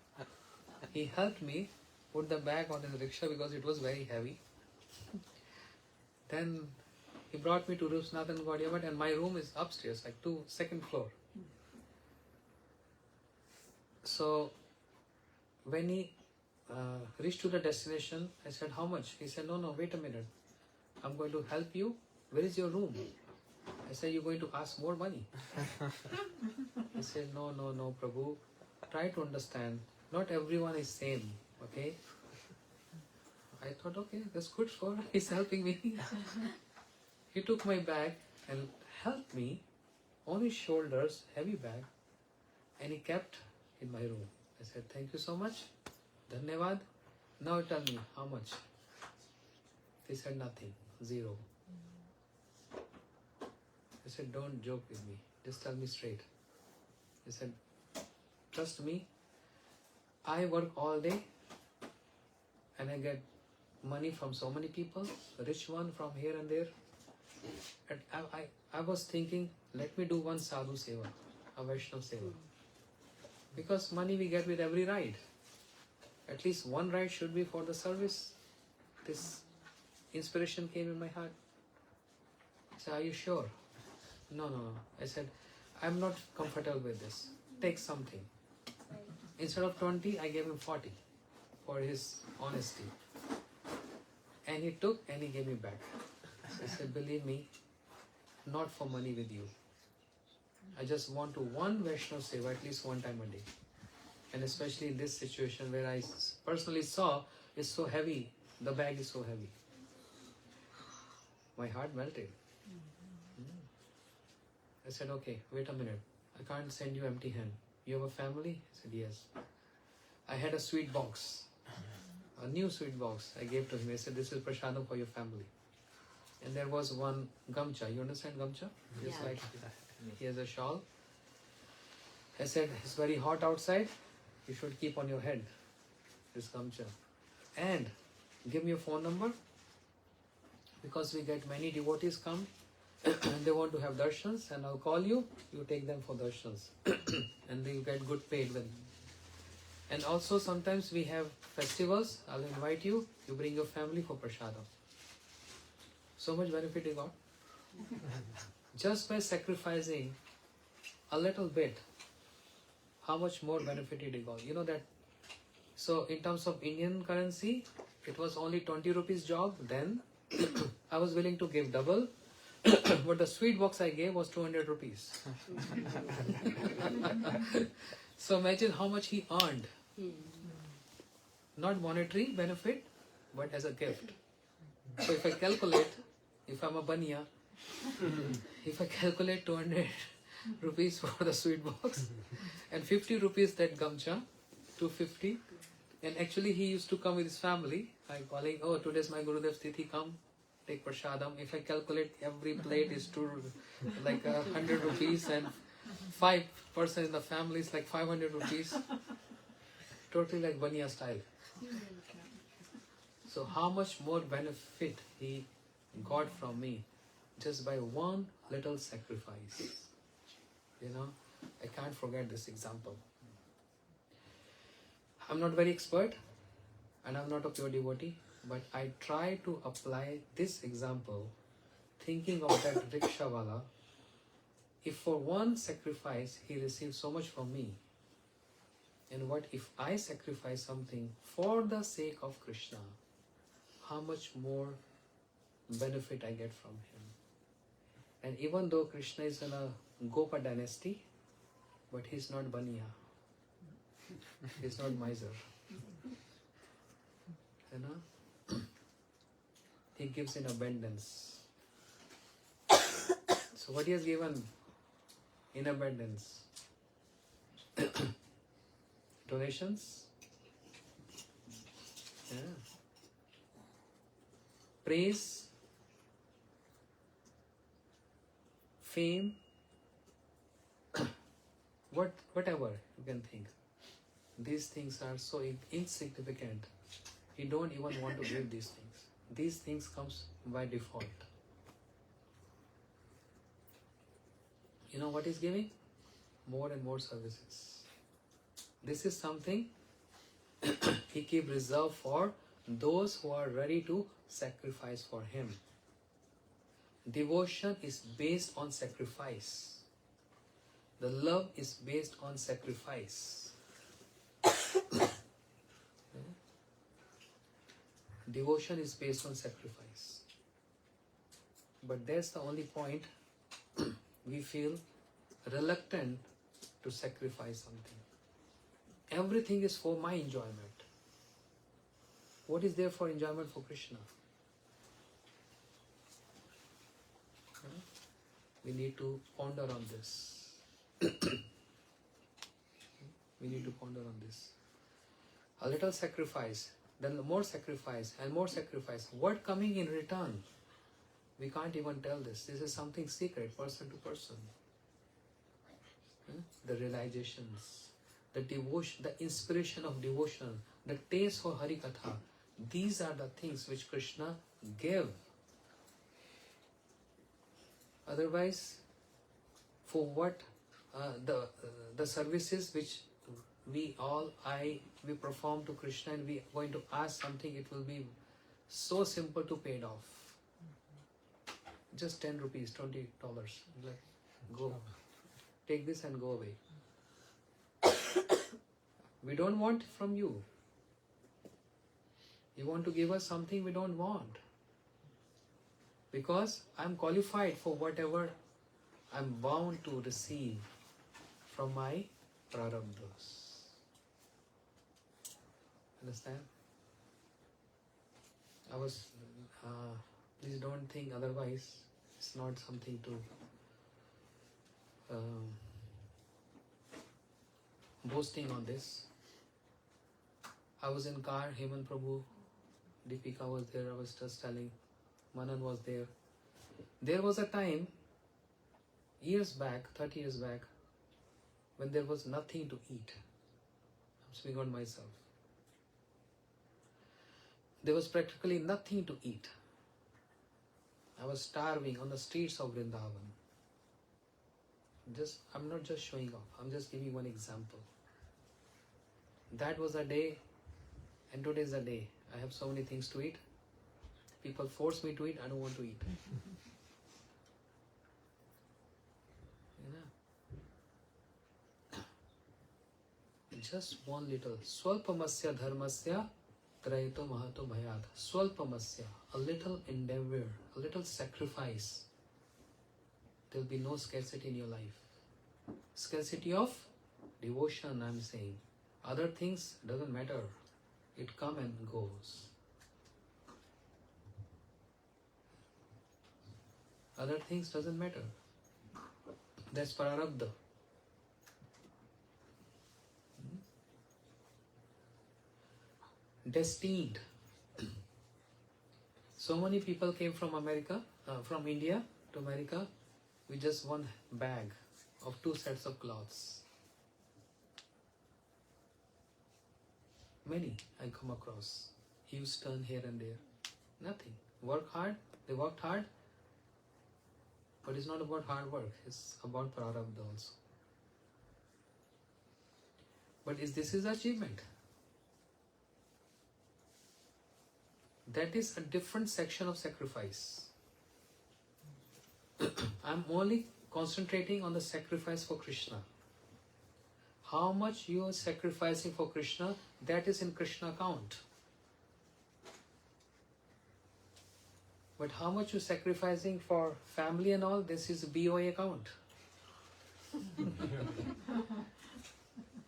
He helped me put the bag on his rickshaw because it was very heavy. Then he brought me to Rup Sanatan Gaudiya Math, and my room is upstairs, like second floor. So when he reached to the destination, I said, "How much?" He said, No, wait a minute. I'm going to help you. Where is your room? I said, "You're going to ask more money." He said, No, Prabhu. Try to understand. Not everyone is same. Okay. I thought, okay, that's good for he's helping me. He took my bag and helped me on his shoulders, heavy bag, and he kept in my room. I said, "Thank you so much. Dhanyavad. Now tell me how much." He said, "Nothing. 0. I said, "Don't joke with me. Just tell me straight." He said, trust me, I work all day and I get money from so many people, rich one from here and there. And I was thinking, let me do one sadhu seva, a Vaishnav seva. Because money we get with every ride. At least one ride should be for the service. This inspiration came in my heart. I said, are you sure? No. I said, I'm not comfortable with this. Take something. Instead of 20, I gave him 40 for his honesty. And he took and he gave me back. So I said, believe me, not for money with you. I just want to one Vaishnav Seva at least one time a day. And especially in this situation where I personally saw it's so heavy, the bag is so heavy. My heart melted. I said, okay, wait a minute. I can't send you empty hand. You have a family? He said, yes. I had a sweet box, a new sweet box I gave to him. I said, this is prasadam for your family. And there was one gamcha. You understand gamcha? It's like he has a shawl. I said, it's very hot outside. You should keep on your head this gamcha. And give me your phone number, because we get many devotees come and they want to have darshans, and I'll call you, you take them for darshans and you get good paid with. And also sometimes we have festivals, I'll invite you, you bring your family for prasadam. So much benefit you got. Just by sacrificing a little bit, how much more benefit you got. You know that. So in terms of Indian currency, it was only 20 rupees job then. I was willing to give double, but the sweet box I gave was 200 rupees. So imagine how much he earned. Not monetary benefit, but as a gift. So if I calculate, if I'm a baniya, if I calculate 200 rupees for the sweet box and 50 rupees that gamcha, 250, and actually he used to come with his family. I'm calling, oh, today's my Gurudev's Tithi, come, take prasadam. If I calculate every plate is like 100 rupees and 5 person in the family is like 500 rupees. Totally like Baniya style. So how much more benefit he got from me just by one little sacrifice. You know, I can't forget this example. I'm not very expert and I'm not a pure devotee, but I try to apply this example thinking of that rickshawala. If for one sacrifice he received so much from me, and what if I sacrifice something for the sake of Krishna, how much more benefit I get from him. And even though Krishna is in a Gopa dynasty, but he's not Baniya. He's not miser. You know? He gives in abundance. So what he has given in abundance? Donations? Yeah. Praise? Fame? Whatever you can think. These things are so insignificant. You don't even want to give these things. These things comes by default. You know what is giving? More and more services. This is something he keep reserved for those who are ready to sacrifice for him. Devotion is based on sacrifice. The love is based on sacrifice. Devotion is based on sacrifice. But that's the only point we feel reluctant to sacrifice something. Everything is for my enjoyment. What is there for enjoyment for Krishna? We need to ponder on this. We need to ponder on this. A little sacrifice, then more sacrifice and more sacrifice. What coming in return? We can't even tell this. This is something secret, person to person. the realizations, the devotion, the inspiration of devotion, the taste for Harikatha. These are the things which Krishna gave. Otherwise, for what the services which we perform to Krishna and we are going to ask something, it will be so simple to pay it off. Just 10 rupees, $20. Like, go. Take this and go away. We don't want from you. You want to give us something we don't want. Because I'm qualified for whatever I'm bound to receive from my prarabdhas. Understand? Please don't think otherwise. It's not something to boasting on this. I was in car, Hemant Prabhu, Deepika was there, I was just telling, Manan was there. There was a time, years back, 30 years back, when there was nothing to eat. I'm speaking on myself. There was practically nothing to eat. I was starving on the streets of Vrindavan. I'm not just showing off, I'm just giving one example. That was a day, and today is a day. I have so many things to eat. People force me to eat, I don't want to eat. Just one little. Swalpamasya dharmasya traito mahato bhayat. Swalpamasya, a little endeavor, a little sacrifice. There will be no scarcity in your life. Scarcity of devotion, I'm saying. Other things doesn't matter. It comes and goes. Other things doesn't matter. That's prarabdha. Destined. So many people came from America, from India to America with just one bag of 2 sets of clothes. Many I come across. Houston, here and there. Nothing. Work hard. They worked hard. But it's not about hard work. It's about prarabdha also. But this is achievement. That is a different section of sacrifice. I'm only concentrating on the sacrifice for Krishna. How much you are sacrificing for Krishna, that is in Krishna account. But how much you're sacrificing for family and all, this is BOA account.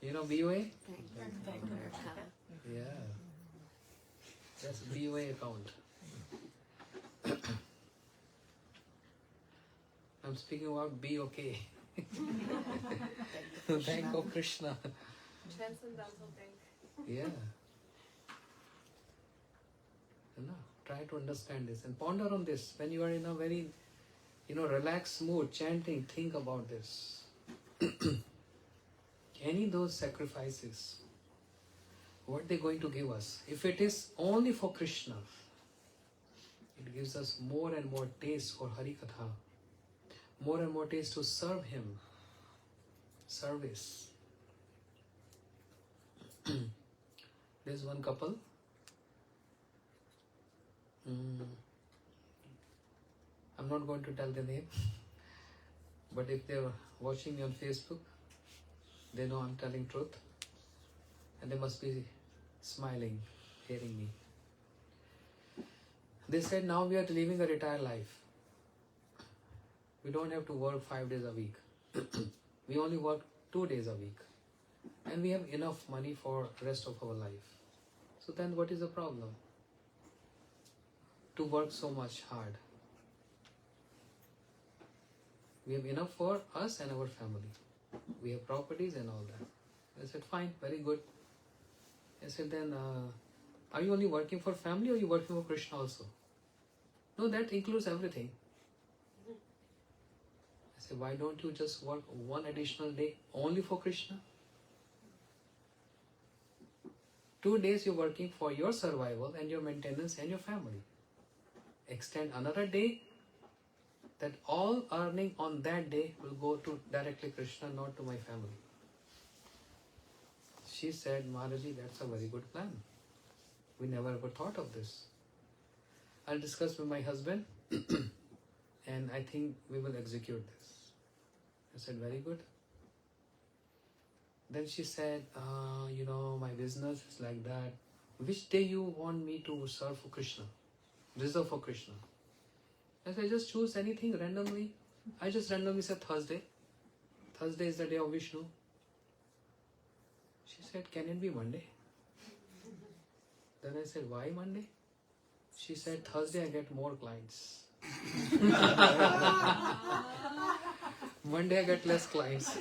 You know BOA? Yeah. That's BOA account. I'm speaking about BOK. Bank of Krishna. Transcendental Bank. Yeah. No, try to understand this and ponder on this. When you are in a very, relaxed mood, chanting, think about this. Any those sacrifices, what they're going to give us. If it is only for Krishna, it gives us more and more taste for Harikatha, more and more taste to serve Him. Service. There's one couple. I'm not going to tell the name, but if they're watching me on Facebook, they know I'm telling truth. And they must be smiling, hearing me. They said, now we are living a retired life. We don't have to work 5 days a week. We only work 2 days a week. And we have enough money for the rest of our life. So then what is the problem? To work so much hard. We have enough for us and our family. We have properties and all that. I said, fine, very good. I said, then, are you only working for family or are you working for Krishna also? No, that includes everything. I said, why don't you just work one additional day only for Krishna? 2 days you're working for your survival and your maintenance and your family. Extend another day, that all earning on that day will go to directly Krishna, not to my family. She said, Maharaji, that's a very good plan. We never ever thought of this. I'll discuss with my husband and I think we will execute this. I said, very good. Then she said, my business is like that. Which day you want me to serve for Krishna? Reserve for Krishna? I said, just choose anything randomly. I just randomly said Thursday. Thursday is the day of Vishnu. She said, can it be Monday? Then I said, why Monday? She said, Thursday I get more clients. Monday I get less clients.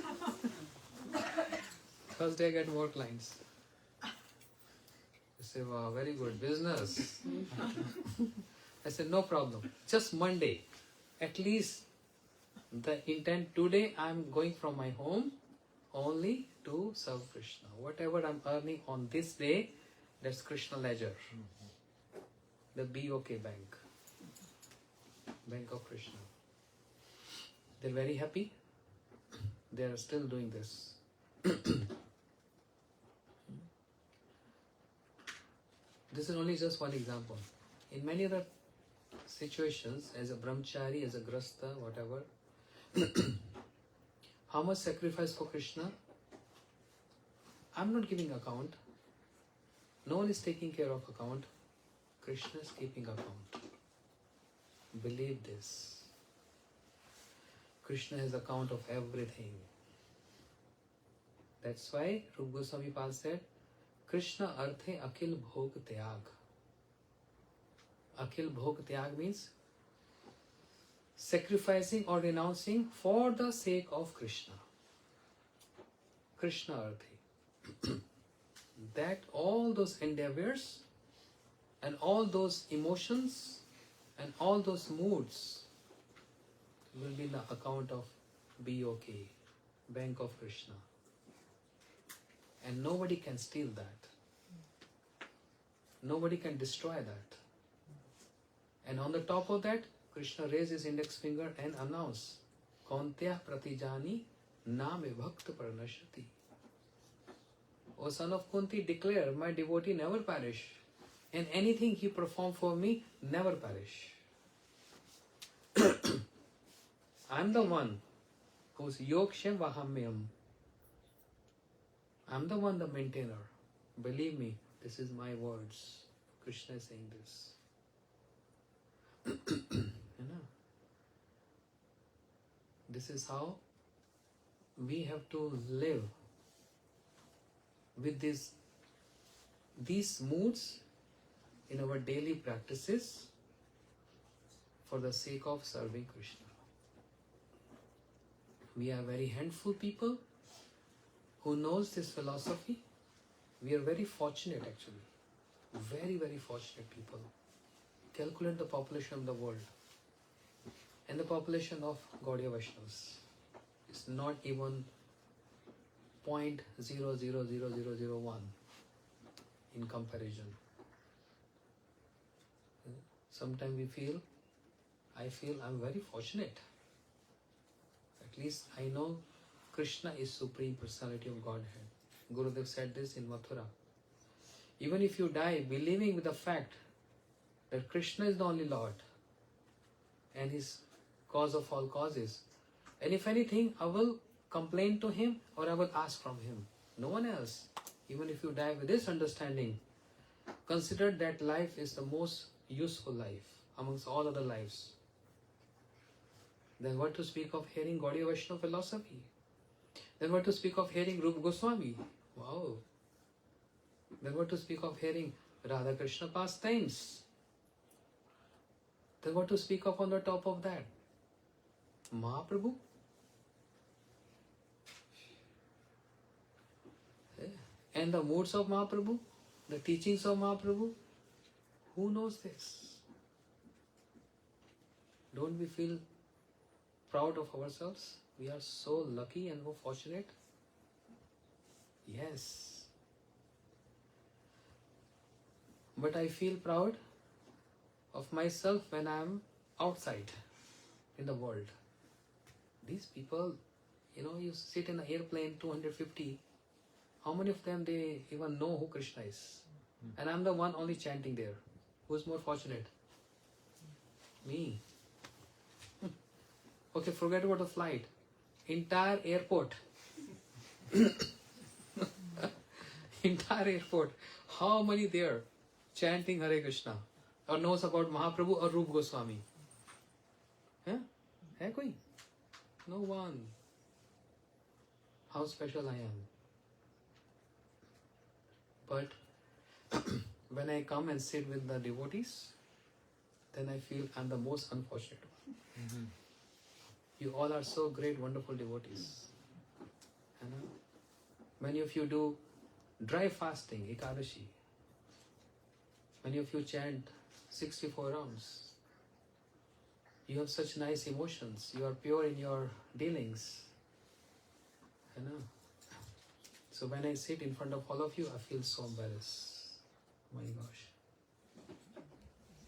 Thursday I get more clients. I said, wow, very good business. I said, no problem. Just Monday. At least the intent today, I'm going from my home only to serve Krishna. Whatever I'm earning on this day, that's Krishna ledger. The BOK bank. Bank of Krishna. They're very happy. They are still doing this. This is only just one example. In many other situations, as a brahmachari, as a grasta, whatever, how much sacrifice for Krishna? I'm not giving account. No one is taking care of account. Krishna is keeping account. Believe this. Krishna has account of everything. That's why Rupa Goswami Pal said, Krishna arthe akil bhog tyag. Akil bhog tyag means sacrificing or renouncing for the sake of Krishna. Krishna arthe. That all those endeavors and all those emotions and all those moods will be in the account of BOK, Bank of Krishna. And nobody can steal that. Nobody can destroy that. And on the top of that, Krishna raised his index finger and announced, Kauntya pratijani name bhakta parnashati. O son of Kunti, declare, my devotee never perish. And anything he performed for me, never perish. I'm the one who's yokshem vahamyam. I'm the one, the maintainer. Believe me, this is my words. Krishna is saying this. This is how we have to live with these moods in our daily practices for the sake of serving Krishna. We are very handful people who knows this philosophy. We are very fortunate actually. Very, very fortunate people. Calculate the population of the world. And the population of Gaudiya Vaishnavas is not even 0.000001 in comparison. Sometimes I feel I'm very fortunate. At least I know Krishna is Supreme Personality of Godhead. Gurudev said this in Mathura. Even if you die believing with the fact that Krishna is the only Lord and His cause of all causes, and if anything, I will complain to Him or I will ask from Him. No one else. Even if you die with this understanding, consider that life is the most useful life amongst all other lives. Then what to speak of hearing Gaudiya Vaishnava philosophy? Then what to speak of hearing Rupa Goswami? Wow. Then what to speak of hearing Radha Krishna pastimes? Then what to speak of on the top of that? Mahaprabhu? And the moods of Mahaprabhu? The teachings of Mahaprabhu? Who knows this? Don't we feel proud of ourselves? We are so lucky and so fortunate. Yes. But I feel proud of myself when I am outside in the world. These people, you sit in an airplane 250. How many of them they even know who Krishna is? And I'm the one only chanting there. Who's more fortunate? Me. Okay, forget about the flight. Entire airport. Entire airport. How many there chanting Hare Krishna? Or knows about Mahaprabhu or Rupa Goswami? Huh? Hai koi? No one. How special I am. But when I come and sit with the devotees, then I feel I'm the most unfortunate one. You all are so great, wonderful devotees. Many of you do dry fasting, Ekadashi. Many of you chant 64 rounds. You have such nice emotions. You are pure in your dealings. So when I sit in front of all of you, I feel so embarrassed. My gosh.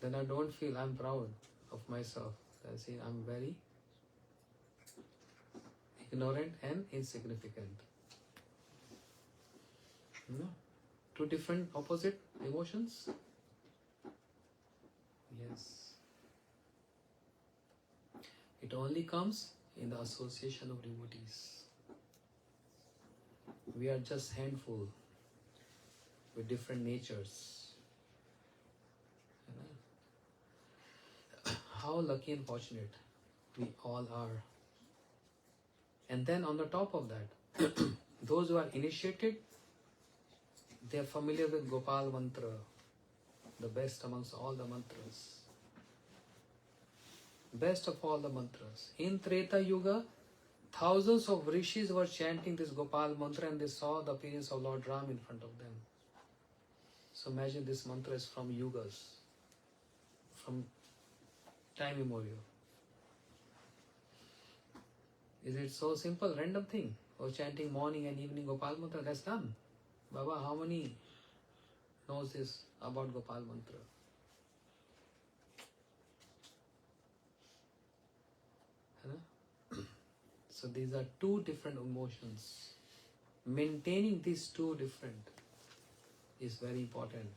Then I don't feel I'm proud of myself. I say I'm very ignorant and insignificant. Two different opposite emotions? Yes. It only comes in the association of devotees. We are just handful with different natures. How lucky and fortunate we all are. And then on the top of that, those who are initiated, they are familiar with Gopal mantra, the best amongst all the mantras. Best of all the mantras. In Treta Yuga, thousands of rishis were chanting this Gopal mantra and they saw the appearance of Lord Ram in front of them. So imagine this mantra is from yugas, from time immemorial. Is it so simple, random thing? Or chanting morning and evening Gopal mantra, that's done. Baba, how many knows this about Gopal mantra? So these are two different emotions. Maintaining these two different is very important.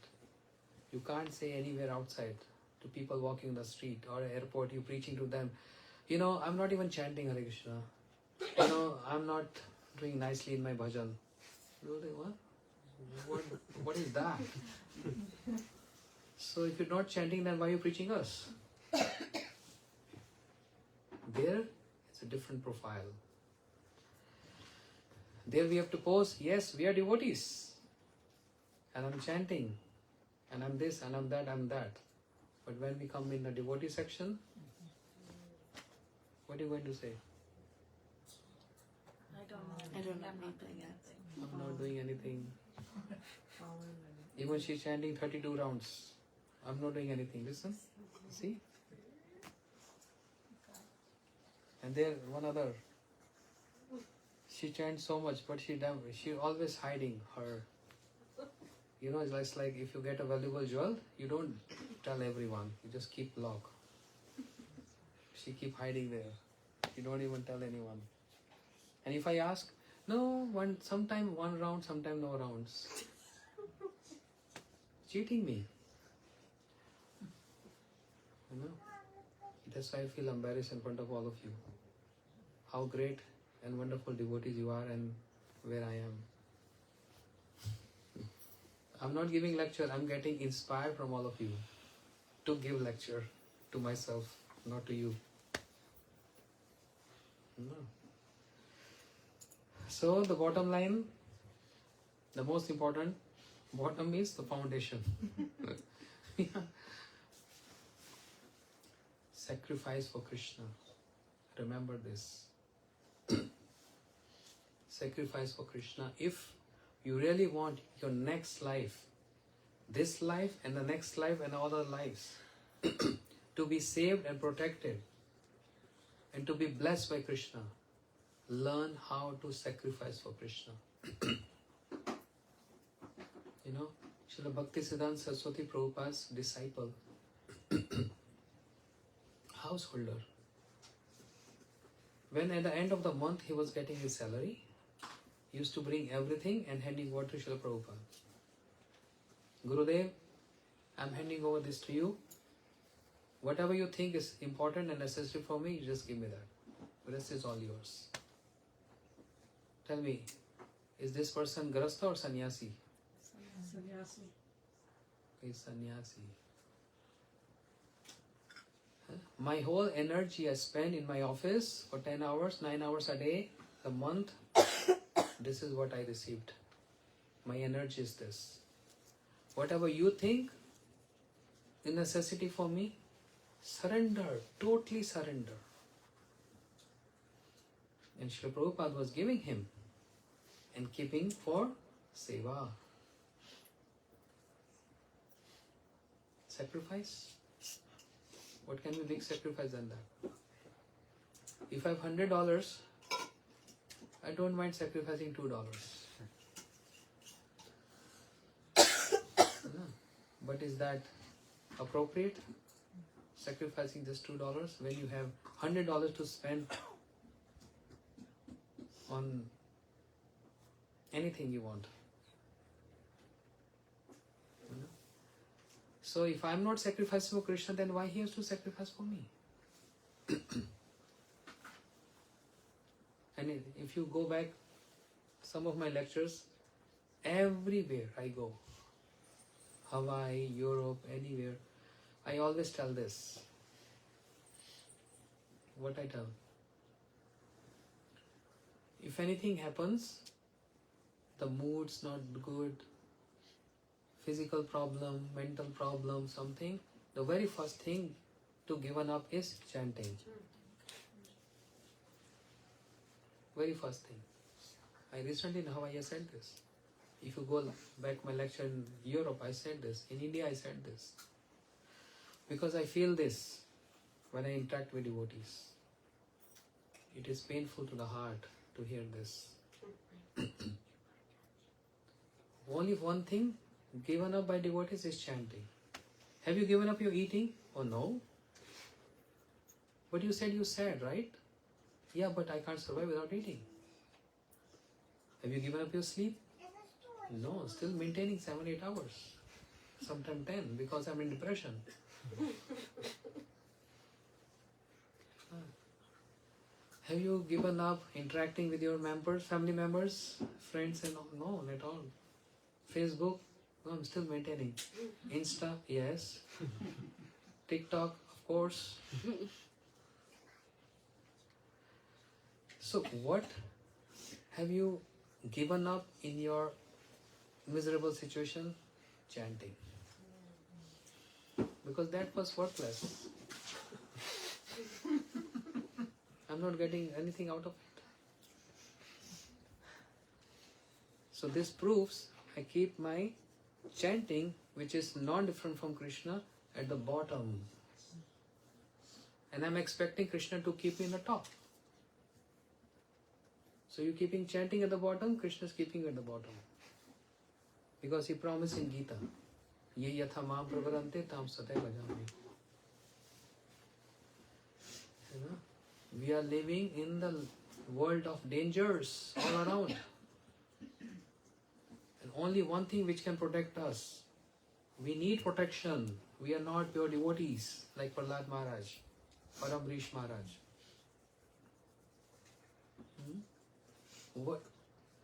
You can't say anywhere outside to people walking the street or airport, you preaching to them, I'm not even chanting Hare Krishna. I'm not doing nicely in my bhajan. You're like, what? What is that? So if you're not chanting, then why are you preaching us? There, it's a different profile. There we have to pose, yes, we are devotees. And I'm chanting. And I'm this, and I'm that, I'm that. But when we come in the devotee section, what are you going to say? I don't know. I'm not doing anything. I'm not doing anything. Even she's chanting 32 rounds. I'm not doing anything. Listen. See? And there, one other. She chants so much, but she always hiding her. It's like if you get a valuable jewel, you don't tell everyone. You just keep lock. She keep hiding there. You don't even tell anyone. And if I ask, no, sometime one round, sometime no rounds. Cheating me. That's why I feel embarrassed in front of all of you. How great and wonderful devotees you are and where I am. I'm not giving lecture, I'm getting inspired from all of you to give lecture to myself, not to you. No. So the bottom line, the most important bottom is the foundation. Yeah. Sacrifice for Krishna. Remember this. Sacrifice for Krishna. If you really want your next life, this life and the next life and all other lives to be saved and protected and to be blessed by Krishna, learn how to sacrifice for Krishna. You know, Srila Bhaktisiddhanta Saraswati Prabhupada's disciple, householder. When at the end of the month he was getting his salary, he used to bring everything and handing over to Srila Prabhupada. Gurudev, I'm handing over this to you. Whatever you think is important and necessary for me, you just give me that. The rest is all yours. Tell me, is this person Grasta or Sannyasi? Sannyasi. He's Sannyasi. My whole energy I spend in my office for 10 hours, 9 hours a day, a month, this is what I received. My energy is this. Whatever you think is necessity for me, surrender, totally surrender. And Srila Prabhupada was giving him and keeping for seva. Sacrifice? What can be big sacrifice than that? If I have $100, I don't mind sacrificing $2. But is that appropriate? Sacrificing just $2 when you have $100 to spend on anything you want. So if I'm not sacrificing for Krishna, then why he has to sacrifice for me? And if you go back some of my lectures, everywhere I go, Hawaii, Europe, anywhere, I always tell this. What I tell? If anything happens, the mood's not good, physical problem, mental problem, something, the very first thing to given up is chanting. Very first thing. I recently in Hawaii I said this. If you go back my lecture in Europe, I said this. In India, I said this. Because I feel this when I interact with devotees. It is painful to the heart to hear this. Only one thing given up by devotees is chanting. Have you given up your eating? Oh no. But you said you sad, right? Yeah, but I can't survive without eating. Have you given up your sleep? No, still maintaining 7-8 hours. Sometimes 10 because I'm in depression. Have you given up interacting with your members, family members, friends and all? No, not at all. Facebook? No, I'm still maintaining. Insta? Yes. TikTok? Of course. So what have you given up in your miserable situation? Chanting. Because that was worthless. I'm not getting anything out of it. So this proves I keep my chanting, which is non-different from Krishna, at the bottom. And I'm expecting Krishna to keep me in the top. So you're keeping chanting at the bottom, Krishna is keeping you at the bottom. Because he promised in Gita, Ye yatha mam pravarante tam satya bhajami. You know, we are living in the world of dangers all around. And only one thing which can protect us. We need protection. We are not pure devotees like Prahlad Maharaj, Paramrish Maharaj.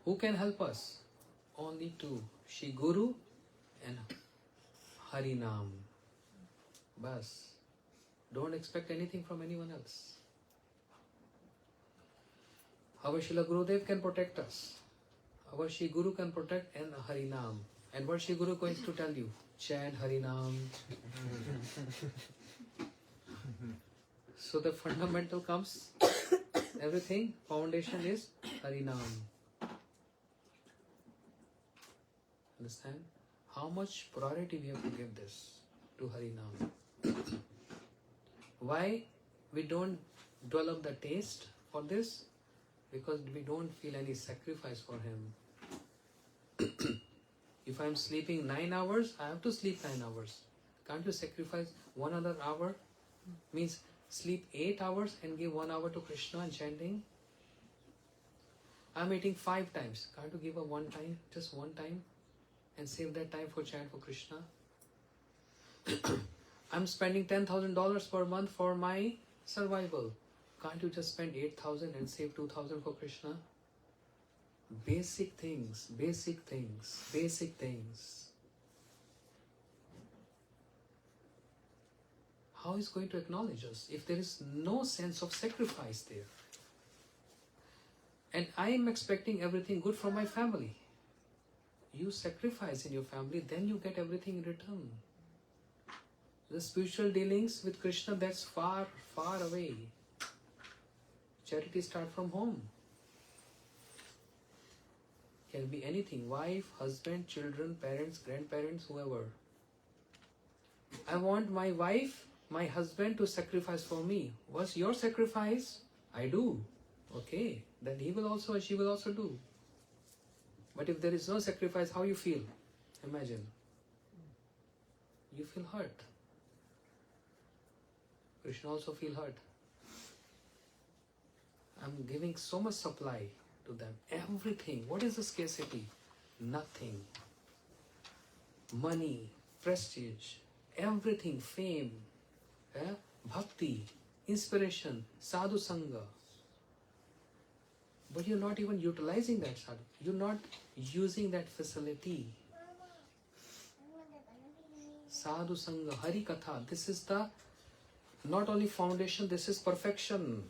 Who can help us? Only two. Shri Guru and Harinam. Bas. Don't expect anything from anyone else. Our Srila Gurudev can protect us. Our Shri Guru can protect and Harinam. And what Shri Guru is going to tell you? Chant Harinam. So the fundamental comes, everything, foundation is Harinam. Understand? How much priority we have to give this to Harinam? Why we don't develop the taste for this, because we don't feel any sacrifice for him. If I'm sleeping 9 hours, I have to sleep 9 hours. Can't you sacrifice 1 other hour? Means sleep 8 hours and give 1 hour to Krishna and chanting. I'm eating 5 times. Can't you give a one time, just one time, and save that time for chant for Krishna? I'm spending $10,000 per month for my survival. Can't you just spend 8,000 and save 2,000 for Krishna? Basic things, basic things, basic things. How is going to acknowledge us if there is no sense of sacrifice there? And I am expecting everything good from my family. You sacrifice in your family, then you get everything in return. The spiritual dealings with Krishna, that's far, far away. Charity start from home. Can be anything, wife, husband, children, parents, grandparents, whoever. I want my wife, my husband to sacrifice for me. What's your sacrifice? I do. Okay, then he will also, she will also do. But if there is no sacrifice, how you feel? Imagine. You feel hurt. Krishna also feel hurt. I'm giving so much supply to them. Everything. What is the scarcity? Nothing. Money, prestige, everything, fame, bhakti, inspiration, sadhu sangha. But you're not even utilizing that sadhu. You're not using that facility. Sadhu sangha, Harikatha. This is the not only foundation, this is perfection.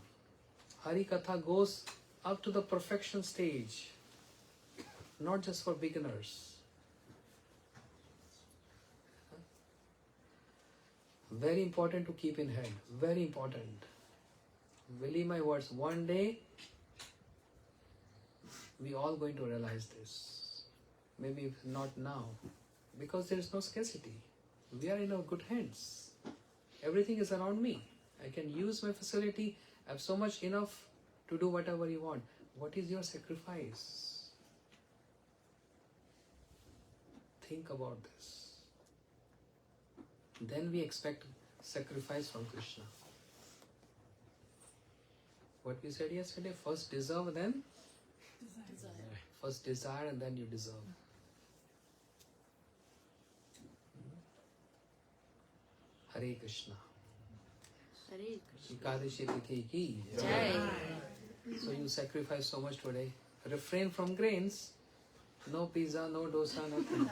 Harikatha goes up to the perfection stage. Not just for beginners. Very important to keep in head. Very important. Believe my words, one day we all going to realize this. Maybe if not now. Because there is no scarcity. We are in our good hands. Everything is around me. I can use my facility. I have so much enough to do whatever you want. What is your sacrifice? Think about this. Then we expect sacrifice from Krishna. What we said yesterday, first deserve, then first desire, and then you deserve. Hare Krishna. Hare Krishna. Ekadashi Tithi ki Jai. So you sacrifice so much today. Refrain from grains. No pizza, no dosa, nothing.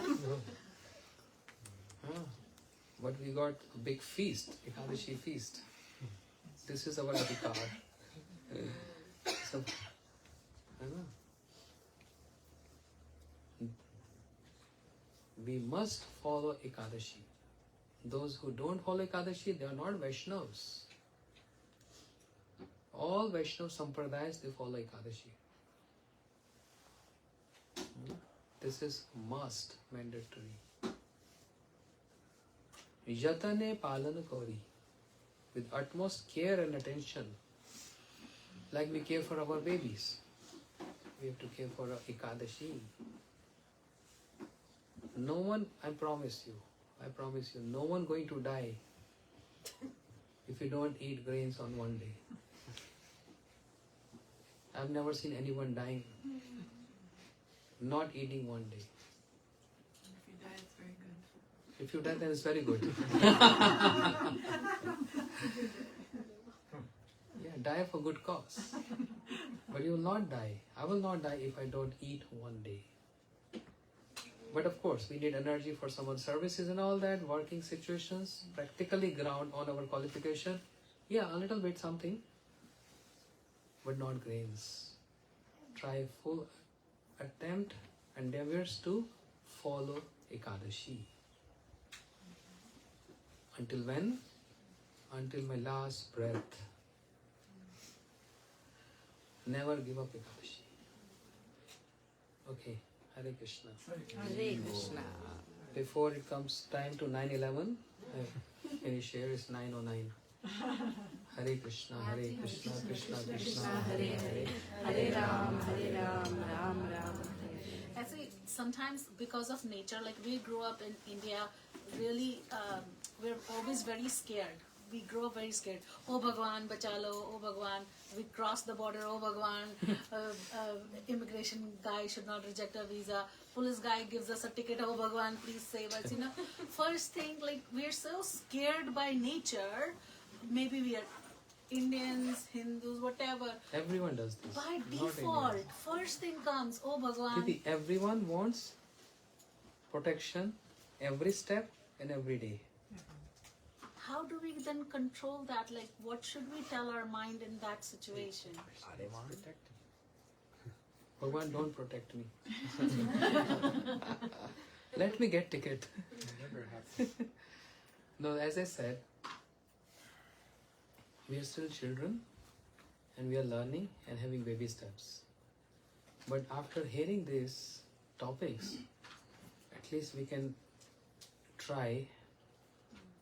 But we got a big feast, Ekadashi feast. This is our adhikar. So, we must follow Ekadashi. Those who don't follow Ekadashi, they are not Vaishnavas. All Vaishnava sampradayas, they follow Ekadashi. This is must, mandatory. Yatane palan kori, with utmost care and attention. Like we care for our babies, we have to care for our Ekadashi. No one, I promise you, no one going to die if you don't eat grains on one day. I've never seen anyone dying not eating one day. If you die, it's very good. If you die, then it's very good. Yeah, die for good cause. But you will not die. I will not die if I don't eat one day. But of course, we need energy for some other services and all that, working situations, practically ground on our qualification. Yeah, a little bit something, but not grains. Try full attempt, endeavors to follow Ekadashi. Until when? Until my last breath. Never give up Ekadashi. Okay, Hare Krishna. Hare Krishna. Before it comes time to 9:11, can you share? It's 9:09. Hare Krishna, Krishna Krishna, Hare Hare, Hare Ram, Ram Ram. Actually, sometimes because of nature, like we grew up in India, really, we're always very scared. We grow up very scared. Oh Bhagwan, bachalo. Oh Bhagwan, we cross the border. Oh Bhagwan, immigration guy should not reject our visa. Police guy gives us a ticket. Oh Bhagwan, please save us. First thing, like we're so scared by nature. Maybe we are Indians, Hindus, whatever. Everyone does this. By not default, Indians. first thing comes, oh Bhagwan. Titi, everyone wants protection every step and every day. How do we then control that? Like, what should we tell our mind in that situation? They want protected. Bhagwan, don't protect me. Let me get ticket. Never happens. No, as I said, we are still children and we are learning and having baby steps. But after hearing these topics, at least we can try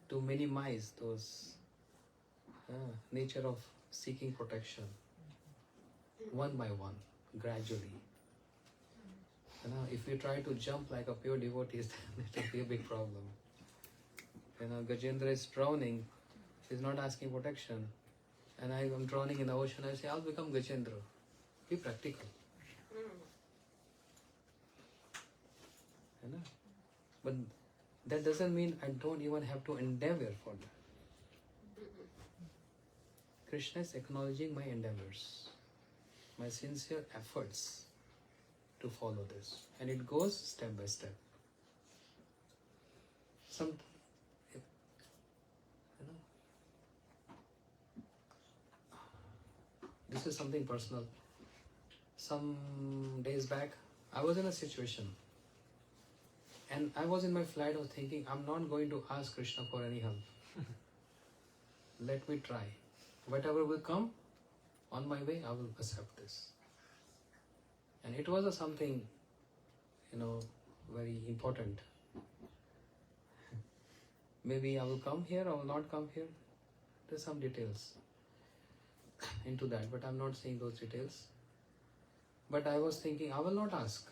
to minimize those nature of seeking protection one by one, gradually. If we try to jump like a pure devotee, then it will be a big problem. Gajendra is drowning, he's not asking protection, and I am drowning in the ocean. I say, I'll become Gajendra. Be practical. But that doesn't mean I don't even have to endeavor for that. Krishna is acknowledging my endeavors, my sincere efforts to follow this, and it goes step by step. This is something personal. Some days back, I was in a situation, and I was in my flight. I was thinking, I'm not going to ask Krishna for any help. Let me try. Whatever will come on my way, I will accept this. And it was something, very important. Maybe I will come here, I will not come here. There's some details into that, but I'm not saying those details. But I was thinking, I will not ask.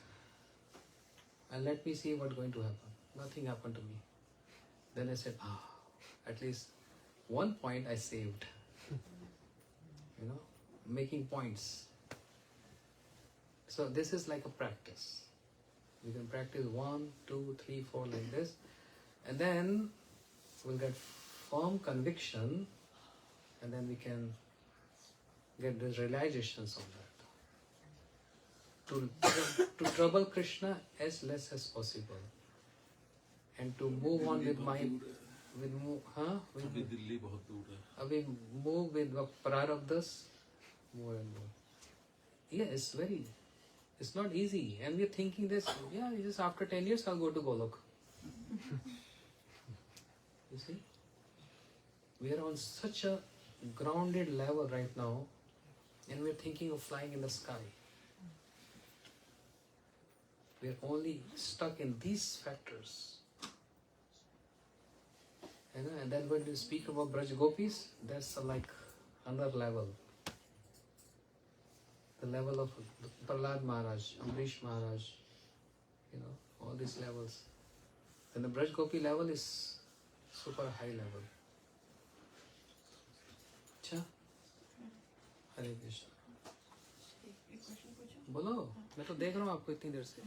And let me see what's going to happen. Nothing happened to me. Then I said, at least one point I saved. Making points. So this is like a practice. We can practice 1, 2, 3, 4 like this. And then we'll get firm conviction, and then we can get the realizations of that. To trouble Krishna as less as possible, and to move on with my move with the prarabdhas more and more. Yeah, it's not easy, and we're thinking this. Yeah, just after 10 years I'll go to Golok. You see, we are on such a grounded level right now, and we're thinking of flying in the sky. We're only stuck in these factors. And then when you speak about Braj Gopis, that's like another level. The level of Prahlad Maharaj, Amrish Maharaj, all these levels. And the Braj Gopi level is super high level. Cha? Hare Krishna. एक question पूछो बोलो, मैं तो देख रहा हूँ आपको इतनी देर से.